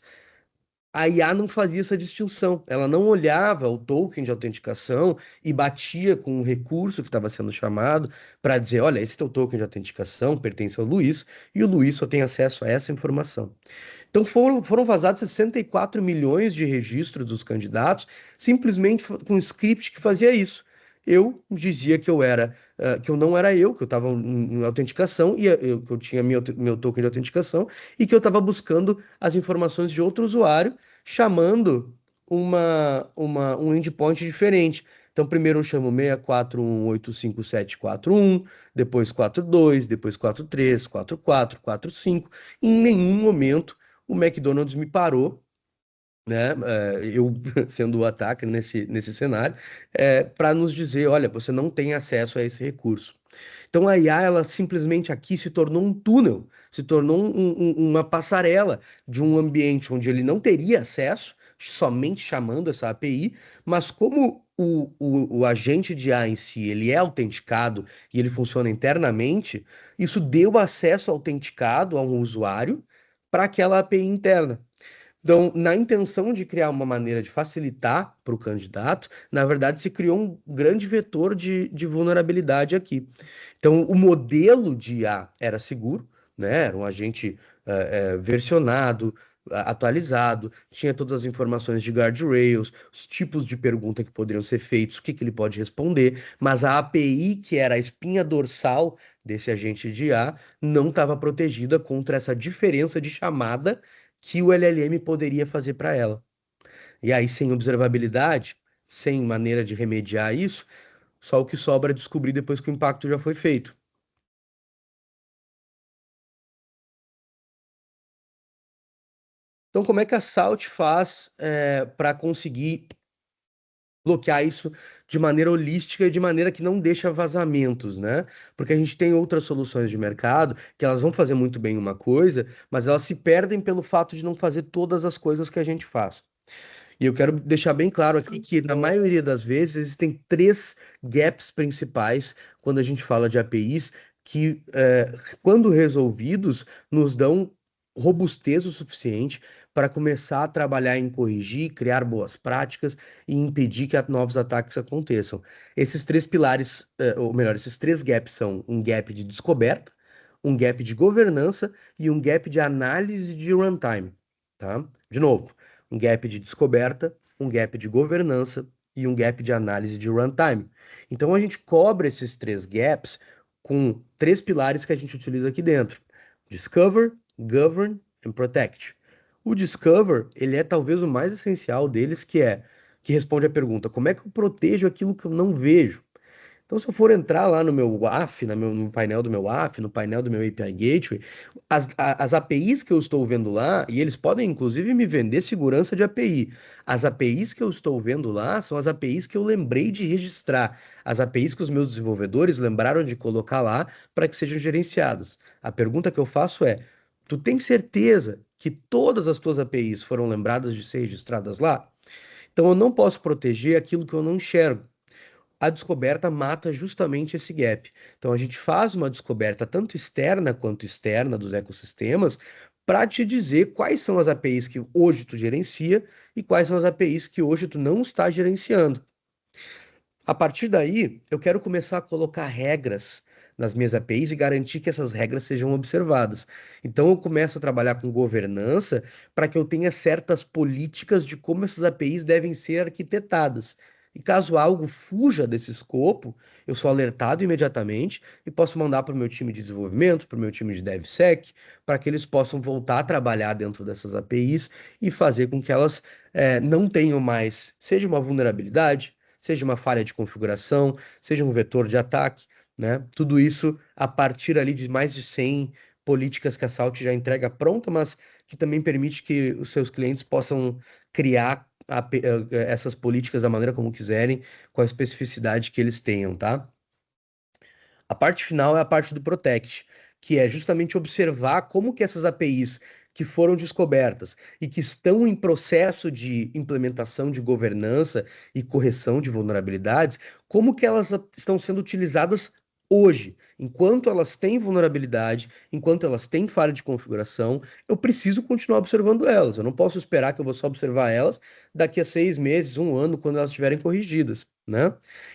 A IA não fazia essa distinção. Ela não olhava o token de autenticação e batia com o recurso que estava sendo chamado para dizer, olha, esse teu token de autenticação pertence ao Luiz e o Luiz só tem acesso a essa informação. Então foram vazados 64 milhões de registros dos candidatos, simplesmente com um script que fazia isso. Eu dizia que que eu não era eu, que eu estava em autenticação, que eu tinha meu token de autenticação, e que eu estava buscando as informações de outro usuário, chamando um endpoint diferente. Então, primeiro eu chamo 6418571, depois 42, depois 43, 44, 45. Em nenhum momento o McDonald's me parou, né? Eu sendo o ataque nesse cenário, para nos dizer, olha, você não tem acesso a esse recurso. Então a IA, ela simplesmente aqui se tornou um túnel, se tornou uma passarela de um ambiente onde ele não teria acesso, somente chamando essa API, mas como o agente de IA em si, ele é autenticado e ele funciona internamente, isso deu acesso autenticado a um usuário para aquela API interna. Então, na intenção de criar uma maneira de facilitar para o candidato, na verdade se criou um grande vetor de vulnerabilidade aqui. Então, o modelo de IA era seguro, né? Era um agente versionado, atualizado, tinha todas as informações de guardrails, os tipos de pergunta que poderiam ser feitos, o que que ele pode responder, mas a API, que era a espinha dorsal desse agente de IA, não estava protegida contra essa diferença de chamada que o LLM poderia fazer para ela. E aí, sem observabilidade, sem maneira de remediar isso, só o que sobra é descobrir depois que o impacto já foi feito. Então, como é que a Salt faz para conseguir bloquear isso de maneira holística e de maneira que não deixa vazamentos, né? Porque a gente tem outras soluções de mercado que elas vão fazer muito bem uma coisa, mas elas se perdem pelo fato de não fazer todas as coisas que a gente faz. E eu quero deixar bem claro aqui que, na maioria das vezes, existem três gaps principais quando a gente fala de APIs que, quando resolvidos, nos dão robustez o suficiente para começar a trabalhar em corrigir, criar boas práticas e impedir que novos ataques aconteçam. Esses três pilares, ou melhor, esses três gaps são um gap de descoberta, um gap de governança e um gap de análise de runtime, tá? De novo, um gap de descoberta, um gap de governança e um gap de análise de runtime. Então a gente cobre esses três gaps com três pilares que a gente utiliza aqui dentro: Discover, Govern and Protect. O Discover, ele é talvez o mais essencial deles, que responde à pergunta: como é que eu protejo aquilo que eu não vejo? Então, se eu for entrar lá no meu WAF, no painel do meu WAF, no painel do meu API Gateway, as APIs que eu estou vendo lá, e eles podem inclusive me vender segurança de API. As APIs que eu estou vendo lá são as APIs que eu lembrei de registrar, as APIs que os meus desenvolvedores lembraram de colocar lá para que sejam gerenciadas. A pergunta que eu faço é: tu tem certeza que todas as tuas APIs foram lembradas de ser registradas lá? Então, eu não posso proteger aquilo que eu não enxergo. A descoberta mata justamente esse gap. Então a gente faz uma descoberta tanto externa quanto externa dos ecossistemas para te dizer quais são as APIs que hoje tu gerencia e quais são as APIs que hoje tu não está gerenciando. A partir daí, eu quero começar a colocar regras nas minhas APIs e garantir que essas regras sejam observadas. Então eu começo a trabalhar com governança para que eu tenha certas políticas de como essas APIs devem ser arquitetadas. E caso algo fuja desse escopo, eu sou alertado imediatamente e posso mandar para o meu time de desenvolvimento, para o meu time de DevSec, para que eles possam voltar a trabalhar dentro dessas APIs e fazer com que elas não tenham mais, seja uma vulnerabilidade, seja uma falha de configuração, seja um vetor de ataque, né? Tudo isso a partir ali de mais de 100 políticas que a Salt já entrega pronta, mas que também permite que os seus clientes possam criar essas políticas da maneira como quiserem, com a especificidade que eles tenham, tá? A parte final é a parte do Protect, que é justamente observar como que essas APIs que foram descobertas e que estão em processo de implementação de governança e correção de vulnerabilidades, como que elas estão sendo utilizadas hoje. Enquanto elas têm vulnerabilidade, enquanto elas têm falha de configuração, eu preciso continuar observando elas. Eu não posso esperar que eu vou só observar elas daqui a 6 meses, um ano, quando elas estiverem corrigidas, né?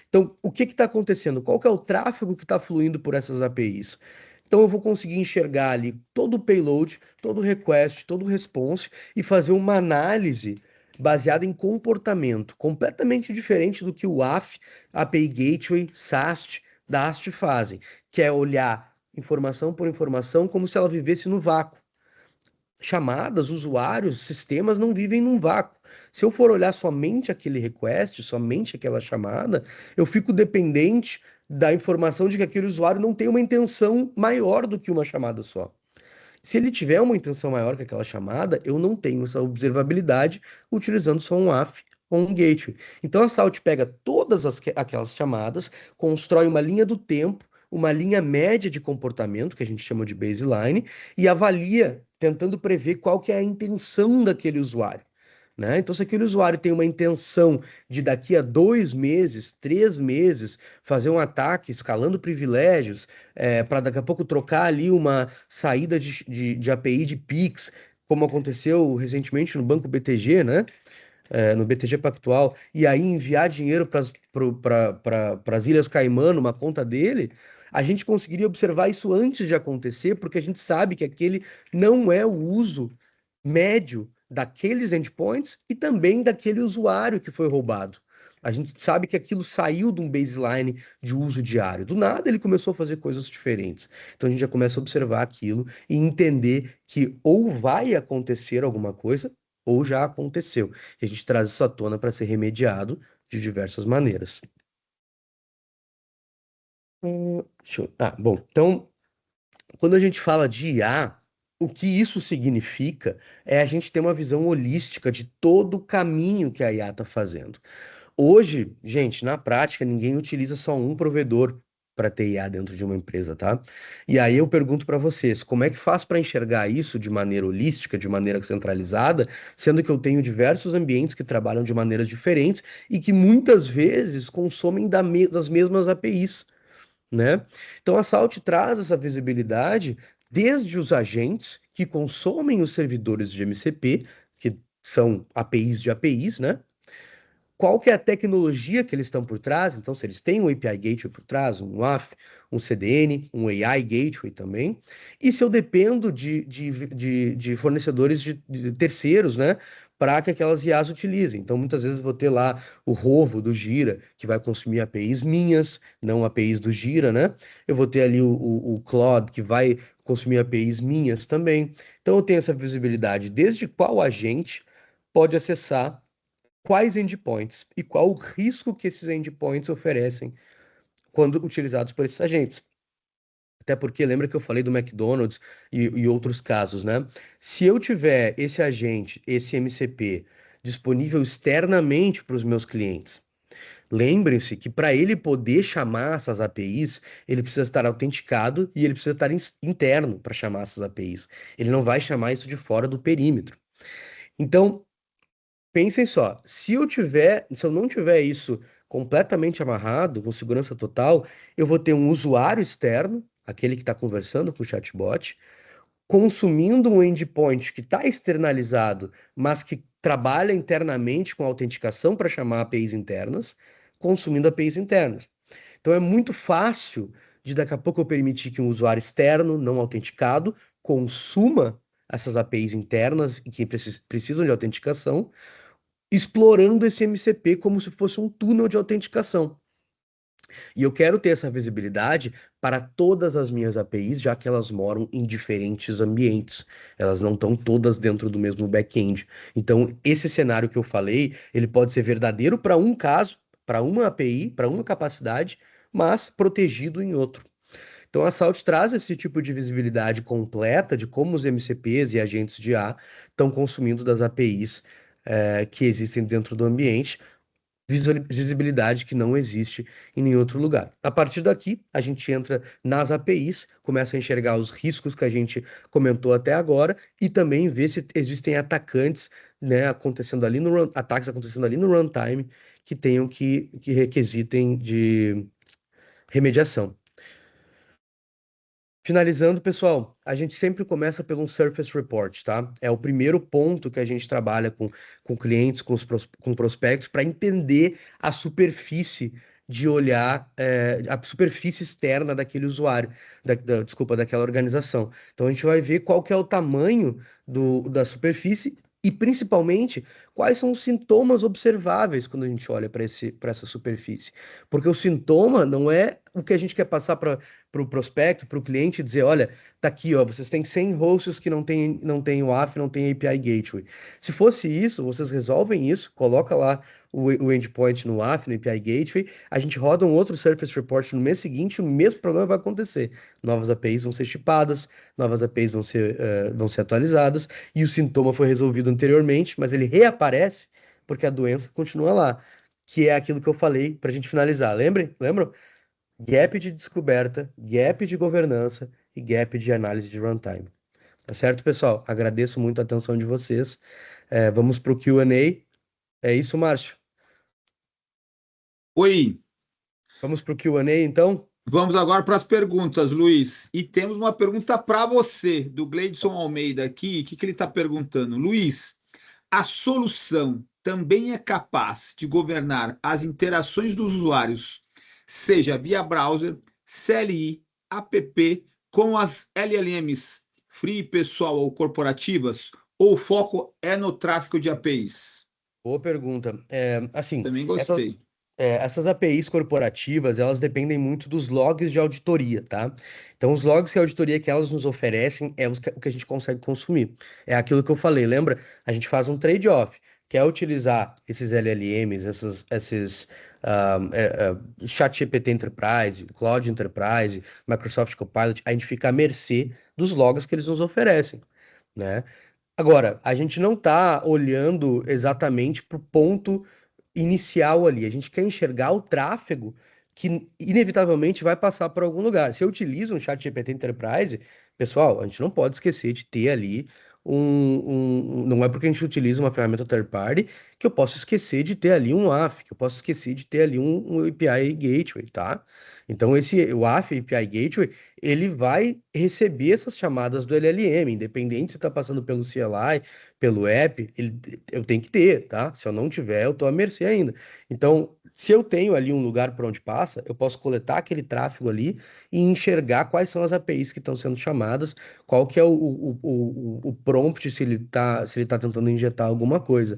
Então, o que está acontecendo? Qual que é o tráfego que está fluindo por essas APIs? Então, eu vou conseguir enxergar ali todo o payload, todo o request, todo o response e fazer uma análise baseada em comportamento, completamente diferente do que o WAF, API Gateway, SAST, DAST fazem, que é olhar informação por informação como se ela vivesse no vácuo. chamadas, usuários, sistemas não vivem num vácuo. Se eu for olhar somente aquele request, somente aquela chamada, eu fico dependente da informação de que aquele usuário não tem uma intenção maior do que uma chamada só. Se ele tiver uma intenção maior que aquela chamada, eu não tenho essa observabilidade utilizando só um AF ou um gateway. Então a Salt pega todas aquelas chamadas, constrói uma linha do tempo, uma linha média de comportamento, que a gente chama de baseline, e avalia, tentando prever qual que é a intenção daquele usuário. Né? Então, se aquele usuário tem uma intenção de daqui a 2 meses, 3 meses, fazer um ataque escalando privilégios, para daqui a pouco trocar ali uma saída de API de Pix, como aconteceu recentemente no Banco BTG, né? No BTG Pactual, e aí enviar dinheiro para as Ilhas Caimã, numa conta dele, a gente conseguiria observar isso antes de acontecer, porque a gente sabe que aquele não é o uso médio daqueles endpoints e também daquele usuário que foi roubado. A gente sabe que aquilo saiu de um baseline de uso diário. Do nada ele começou a fazer coisas diferentes. Então a gente já começa a observar aquilo e entender que ou vai acontecer alguma coisa ou já aconteceu. E a gente traz isso à tona para ser remediado de diversas maneiras. Bom, então, quando a gente fala de IA, o que isso significa é a gente ter uma visão holística de todo o caminho que a IA está fazendo. Hoje, gente, na prática, ninguém utiliza só um provedor para ter IA dentro de uma empresa, tá? E aí eu pergunto para vocês, como é que faz para enxergar isso de maneira holística, de maneira centralizada, sendo que eu tenho diversos ambientes que trabalham de maneiras diferentes e que muitas vezes consomem das mesmas APIs, né? Então a Salt traz essa visibilidade desde os agentes que consomem os servidores de MCP, que são APIs de APIs, né? Qual que é a tecnologia que eles estão por trás? Então, se eles têm um API Gateway por trás, um WAF, um CDN, um AI Gateway também, e se eu dependo de fornecedores de terceiros, né, para que aquelas IAs utilizem. Então, muitas vezes vou ter lá o Rovo do Gira, que vai consumir APIs minhas, não APIs do Gira, né? Eu vou ter ali o Claude, que vai consumir APIs minhas também. Então, eu tenho essa visibilidade desde qual agente pode acessar quais endpoints e qual o risco que esses endpoints oferecem quando utilizados por esses agentes. Até porque lembra que eu falei do McDonald's e outros casos, né? Se eu tiver esse agente, esse MCP, disponível externamente para os meus clientes, lembrem-se que para ele poder chamar essas APIs, ele precisa estar autenticado e ele precisa estar interno para chamar essas APIs. Ele não vai chamar isso de fora do perímetro. Então, pensem só, se eu não tiver isso completamente amarrado, com segurança total, eu vou ter um usuário externo, aquele que está conversando com o chatbot, consumindo um endpoint que está externalizado, mas que trabalha internamente com autenticação para chamar APIs internas, consumindo APIs internas. Então é muito fácil de daqui a pouco eu permitir que um usuário externo, não autenticado, consuma essas APIs internas e que precisam de autenticação, explorando esse MCP como se fosse um túnel de autenticação. E eu quero ter essa visibilidade para todas as minhas APIs, já que elas moram em diferentes ambientes. Elas não estão todas dentro do mesmo back-end. Então, esse cenário que eu falei, ele pode ser verdadeiro para um caso, para uma API, para uma capacidade, mas protegido em outro. Então, a Salt traz esse tipo de visibilidade completa de como os MCPs e agentes de IA estão consumindo das APIs que existem dentro do ambiente, visibilidade que não existe em nenhum outro lugar. A partir daqui, a gente entra nas APIs, começa a enxergar os riscos que a gente comentou até agora e também ver se existem atacantes, né, ataques acontecendo ali no runtime que tenham que requisitem de remediação. Finalizando, pessoal, a gente sempre começa pelo um Surface Report, tá? É o primeiro ponto que a gente trabalha com clientes, com prospectos, para entender a superfície de olhar, a superfície externa daquele usuário, desculpa, daquela organização. Então a gente vai ver qual que é o tamanho da superfície e, principalmente, quais são os sintomas observáveis quando a gente olha para essa superfície. Porque o sintoma não é o que a gente quer passar para o prospecto, para o cliente, dizer, olha, tá aqui, ó, vocês têm 100 hosts que não tem WAF, não tem API Gateway. Se fosse isso, vocês resolvem isso, coloca lá o endpoint no WAF, no API Gateway, a gente roda um outro Surface Report no mês seguinte, o mesmo problema vai acontecer. Novas APIs vão ser shipadas, novas APIs vão ser atualizadas, e o sintoma foi resolvido anteriormente, mas ele reaparece porque a doença continua lá, que é aquilo que eu falei para a gente finalizar. Lembram? Gap de descoberta, gap de governança e gap de análise de runtime. Tá certo, pessoal? Agradeço muito a atenção de vocês. Vamos para o Q&A. É isso, Márcio? Oi, Vamos para o Q&A, então? vamos agora para as perguntas, Luiz. E temos uma pergunta para você, do Gleidson Almeida aqui. O que ele está perguntando? Luiz, a solução também é capaz de governar as interações dos usuários, seja via browser, CLI, app, com as LLMs free, pessoal ou corporativas? Ou o foco é no tráfego de APIs? Boa pergunta. Assim, Também essas, gostei. essas APIs corporativas, elas dependem muito dos logs de auditoria, tá? Então, os logs de auditoria que elas nos oferecem é o que a gente consegue consumir. É aquilo que eu falei, lembra? A gente faz um trade-off, que é utilizar esses LLMs, esses ChatGPT Enterprise, Cloud Enterprise, Microsoft Copilot, a gente fica à mercê dos logs que eles nos oferecem, né? Agora, a gente não está olhando exatamente para o ponto inicial ali. A gente quer enxergar o tráfego que inevitavelmente vai passar por algum lugar. Se eu utilizo um ChatGPT Enterprise, pessoal, a gente não pode esquecer de ter ali não é porque a gente utiliza uma ferramenta third party que eu posso esquecer de ter ali um WAF, que eu posso esquecer de ter ali um API Gateway, tá? Então, o WAF, API Gateway, ele vai receber essas chamadas do LLM, independente se está passando pelo CLI, pelo app, eu tenho que ter, tá? Se eu não tiver, eu estou à mercê ainda. Então, se eu tenho ali um lugar por onde passa, eu posso coletar aquele tráfego ali e enxergar quais são as APIs que estão sendo chamadas, qual que é o prompt se ele tá tentando injetar alguma coisa.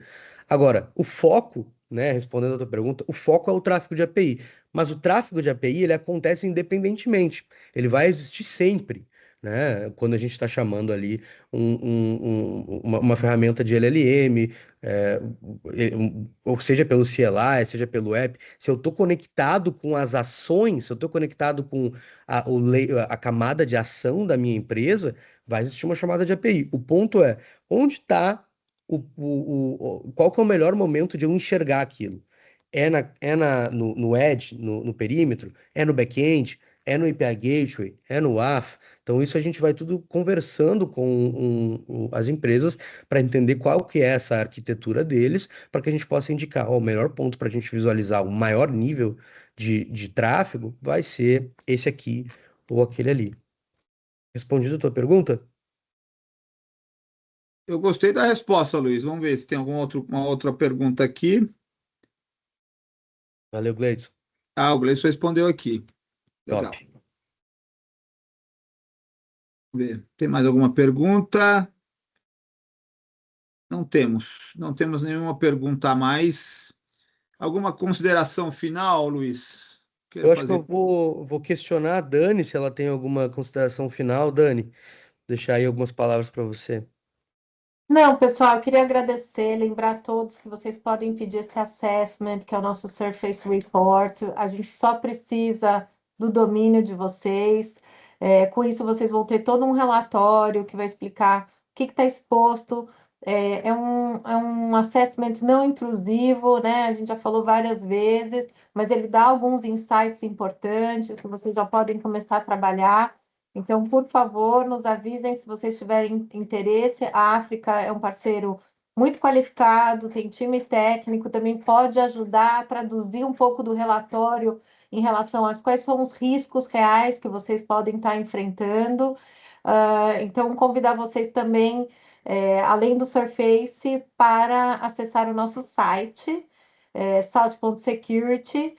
Agora, o foco, né, respondendo a tua pergunta, o foco é o tráfego de API. Mas o tráfego de API, ele acontece independentemente. Ele vai existir sempre, né? Quando a gente está chamando ali uma ferramenta de LLM, ou seja pelo CLI, seja pelo app, se eu estou conectado com as ações, se eu estou conectado com a camada de ação da minha empresa, vai existir uma chamada de API. O ponto é, onde está qual que é o melhor momento de eu enxergar aquilo? No edge, no perímetro, é no back-end, é no API Gateway, é no WAF. Então, isso a gente vai tudo conversando com as empresas para entender qual que é essa arquitetura deles, para que a gente possa indicar, ó, o melhor ponto para a gente visualizar o maior nível de tráfego vai ser esse aqui ou aquele ali. Respondido a tua pergunta? Eu gostei da resposta, Luiz. Vamos ver se tem uma outra pergunta aqui. Valeu, Gleidson. Ah, o Gleison respondeu aqui. Top. Legal. Vamos ver. Tem mais alguma pergunta? Não temos nenhuma pergunta a mais. Alguma consideração final, Luiz? Quer Eu acho que eu fazer? vou questionar a Dani se ela tem alguma consideração final. Dani, deixar aí algumas palavras para você. Não, pessoal, eu queria agradecer, lembrar a todos que vocês podem pedir esse assessment, que é o nosso Surface Report. A gente só precisa do domínio de vocês. Com isso, vocês vão ter todo um relatório que vai explicar o que está exposto. É um assessment não intrusivo, né? A gente já falou várias vezes, mas ele dá alguns insights importantes que vocês já podem começar a trabalhar. Então, por favor, nos avisem se vocês tiverem interesse. A África é um parceiro muito qualificado, tem time técnico, também pode ajudar a traduzir um pouco do relatório em relação a quais são os riscos reais que vocês podem estar enfrentando. Então, convidar vocês também, além do Surface, para acessar o nosso site, salt.security.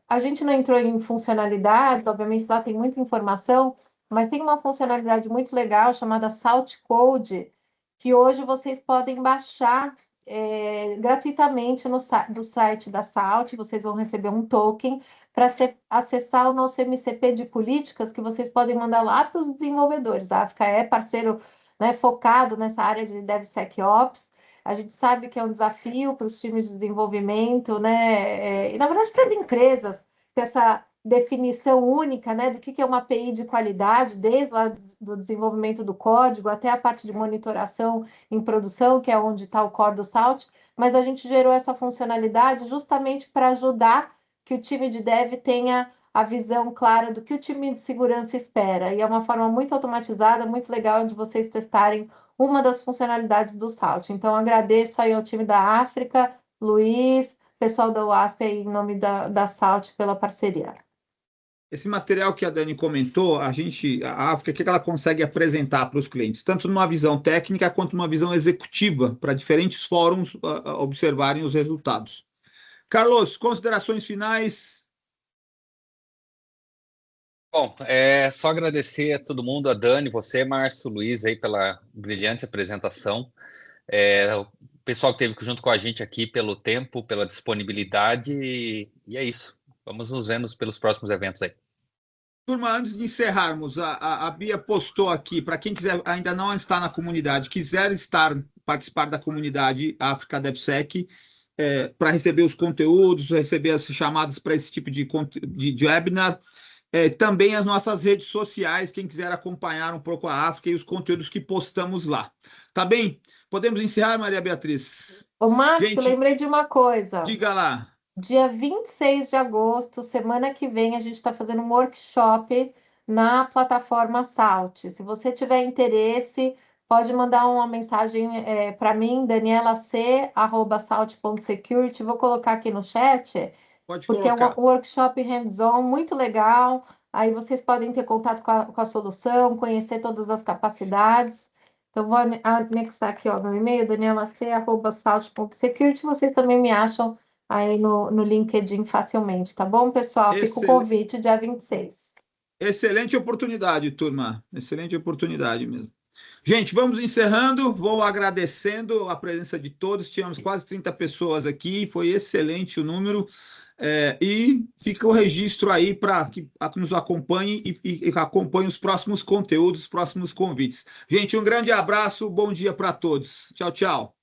A gente não entrou em funcionalidades, obviamente lá tem muita informação, mas tem uma funcionalidade muito legal chamada Salt Code, que hoje vocês podem baixar gratuitamente do site da Salt, vocês vão receber um token para acessar o nosso MCP de políticas que vocês podem mandar lá para os desenvolvedores. A África é parceiro, né, focado nessa área de DevSecOps. A gente sabe que é um desafio para os times de desenvolvimento, né? E na verdade para as empresas, essa definição única, né, do que é uma API de qualidade, desde lá do desenvolvimento do código até a parte de monitoração em produção, que é onde está o core do Salt, mas a gente gerou essa funcionalidade justamente para ajudar que o time de dev tenha a visão clara do que o time de segurança espera. E é uma forma muito automatizada, muito legal de vocês testarem uma das funcionalidades do Salt. Então, agradeço aí ao time da África, Luiz, pessoal da UASP aí em nome da Salt pela parceria. Esse material que a Dani comentou, a África, o que ela consegue apresentar para os clientes, tanto numa visão técnica quanto numa visão executiva, para diferentes fóruns observarem os resultados. Carlos, considerações finais? Bom, só agradecer a todo mundo, a Dani, você, Márcio, Luiz, aí pela brilhante apresentação. O pessoal que esteve junto com a gente aqui pelo tempo, pela disponibilidade, e é isso. Vamos nos vendo pelos próximos eventos aí. Turma, antes de encerrarmos, a Bia postou aqui, para quem quiser, ainda não está na comunidade, quiser participar da comunidade África DevSec, para receber os conteúdos, receber as chamadas para esse tipo de webinar, também as nossas redes sociais, quem quiser acompanhar um pouco a África e os conteúdos que postamos lá. Tá bem? Podemos encerrar, Maria Beatriz? Ô, Márcio, lembrei de uma coisa. Diga lá. Dia 26 de agosto, semana que vem, a gente está fazendo um workshop na plataforma Salt. Se você tiver interesse, pode mandar uma mensagem para mim, danielac@salt.security. Vou colocar aqui no chat, porque é um workshop hands-on muito legal. Aí vocês podem ter contato com a solução, conhecer todas as capacidades. Então, vou anexar aqui meu e-mail, danielac@salt.security. Vocês também me acham aí no LinkedIn facilmente, tá bom, pessoal? Fica o convite, dia 26. Excelente oportunidade, turma. Excelente oportunidade mesmo. Gente, vamos encerrando. Vou agradecendo a presença de todos. Tínhamos quase 30 pessoas aqui. Foi excelente o número. E fica o registro aí para que nos acompanhe e acompanhe os próximos conteúdos, os próximos convites. Gente, um grande abraço. Bom dia para todos. Tchau, tchau.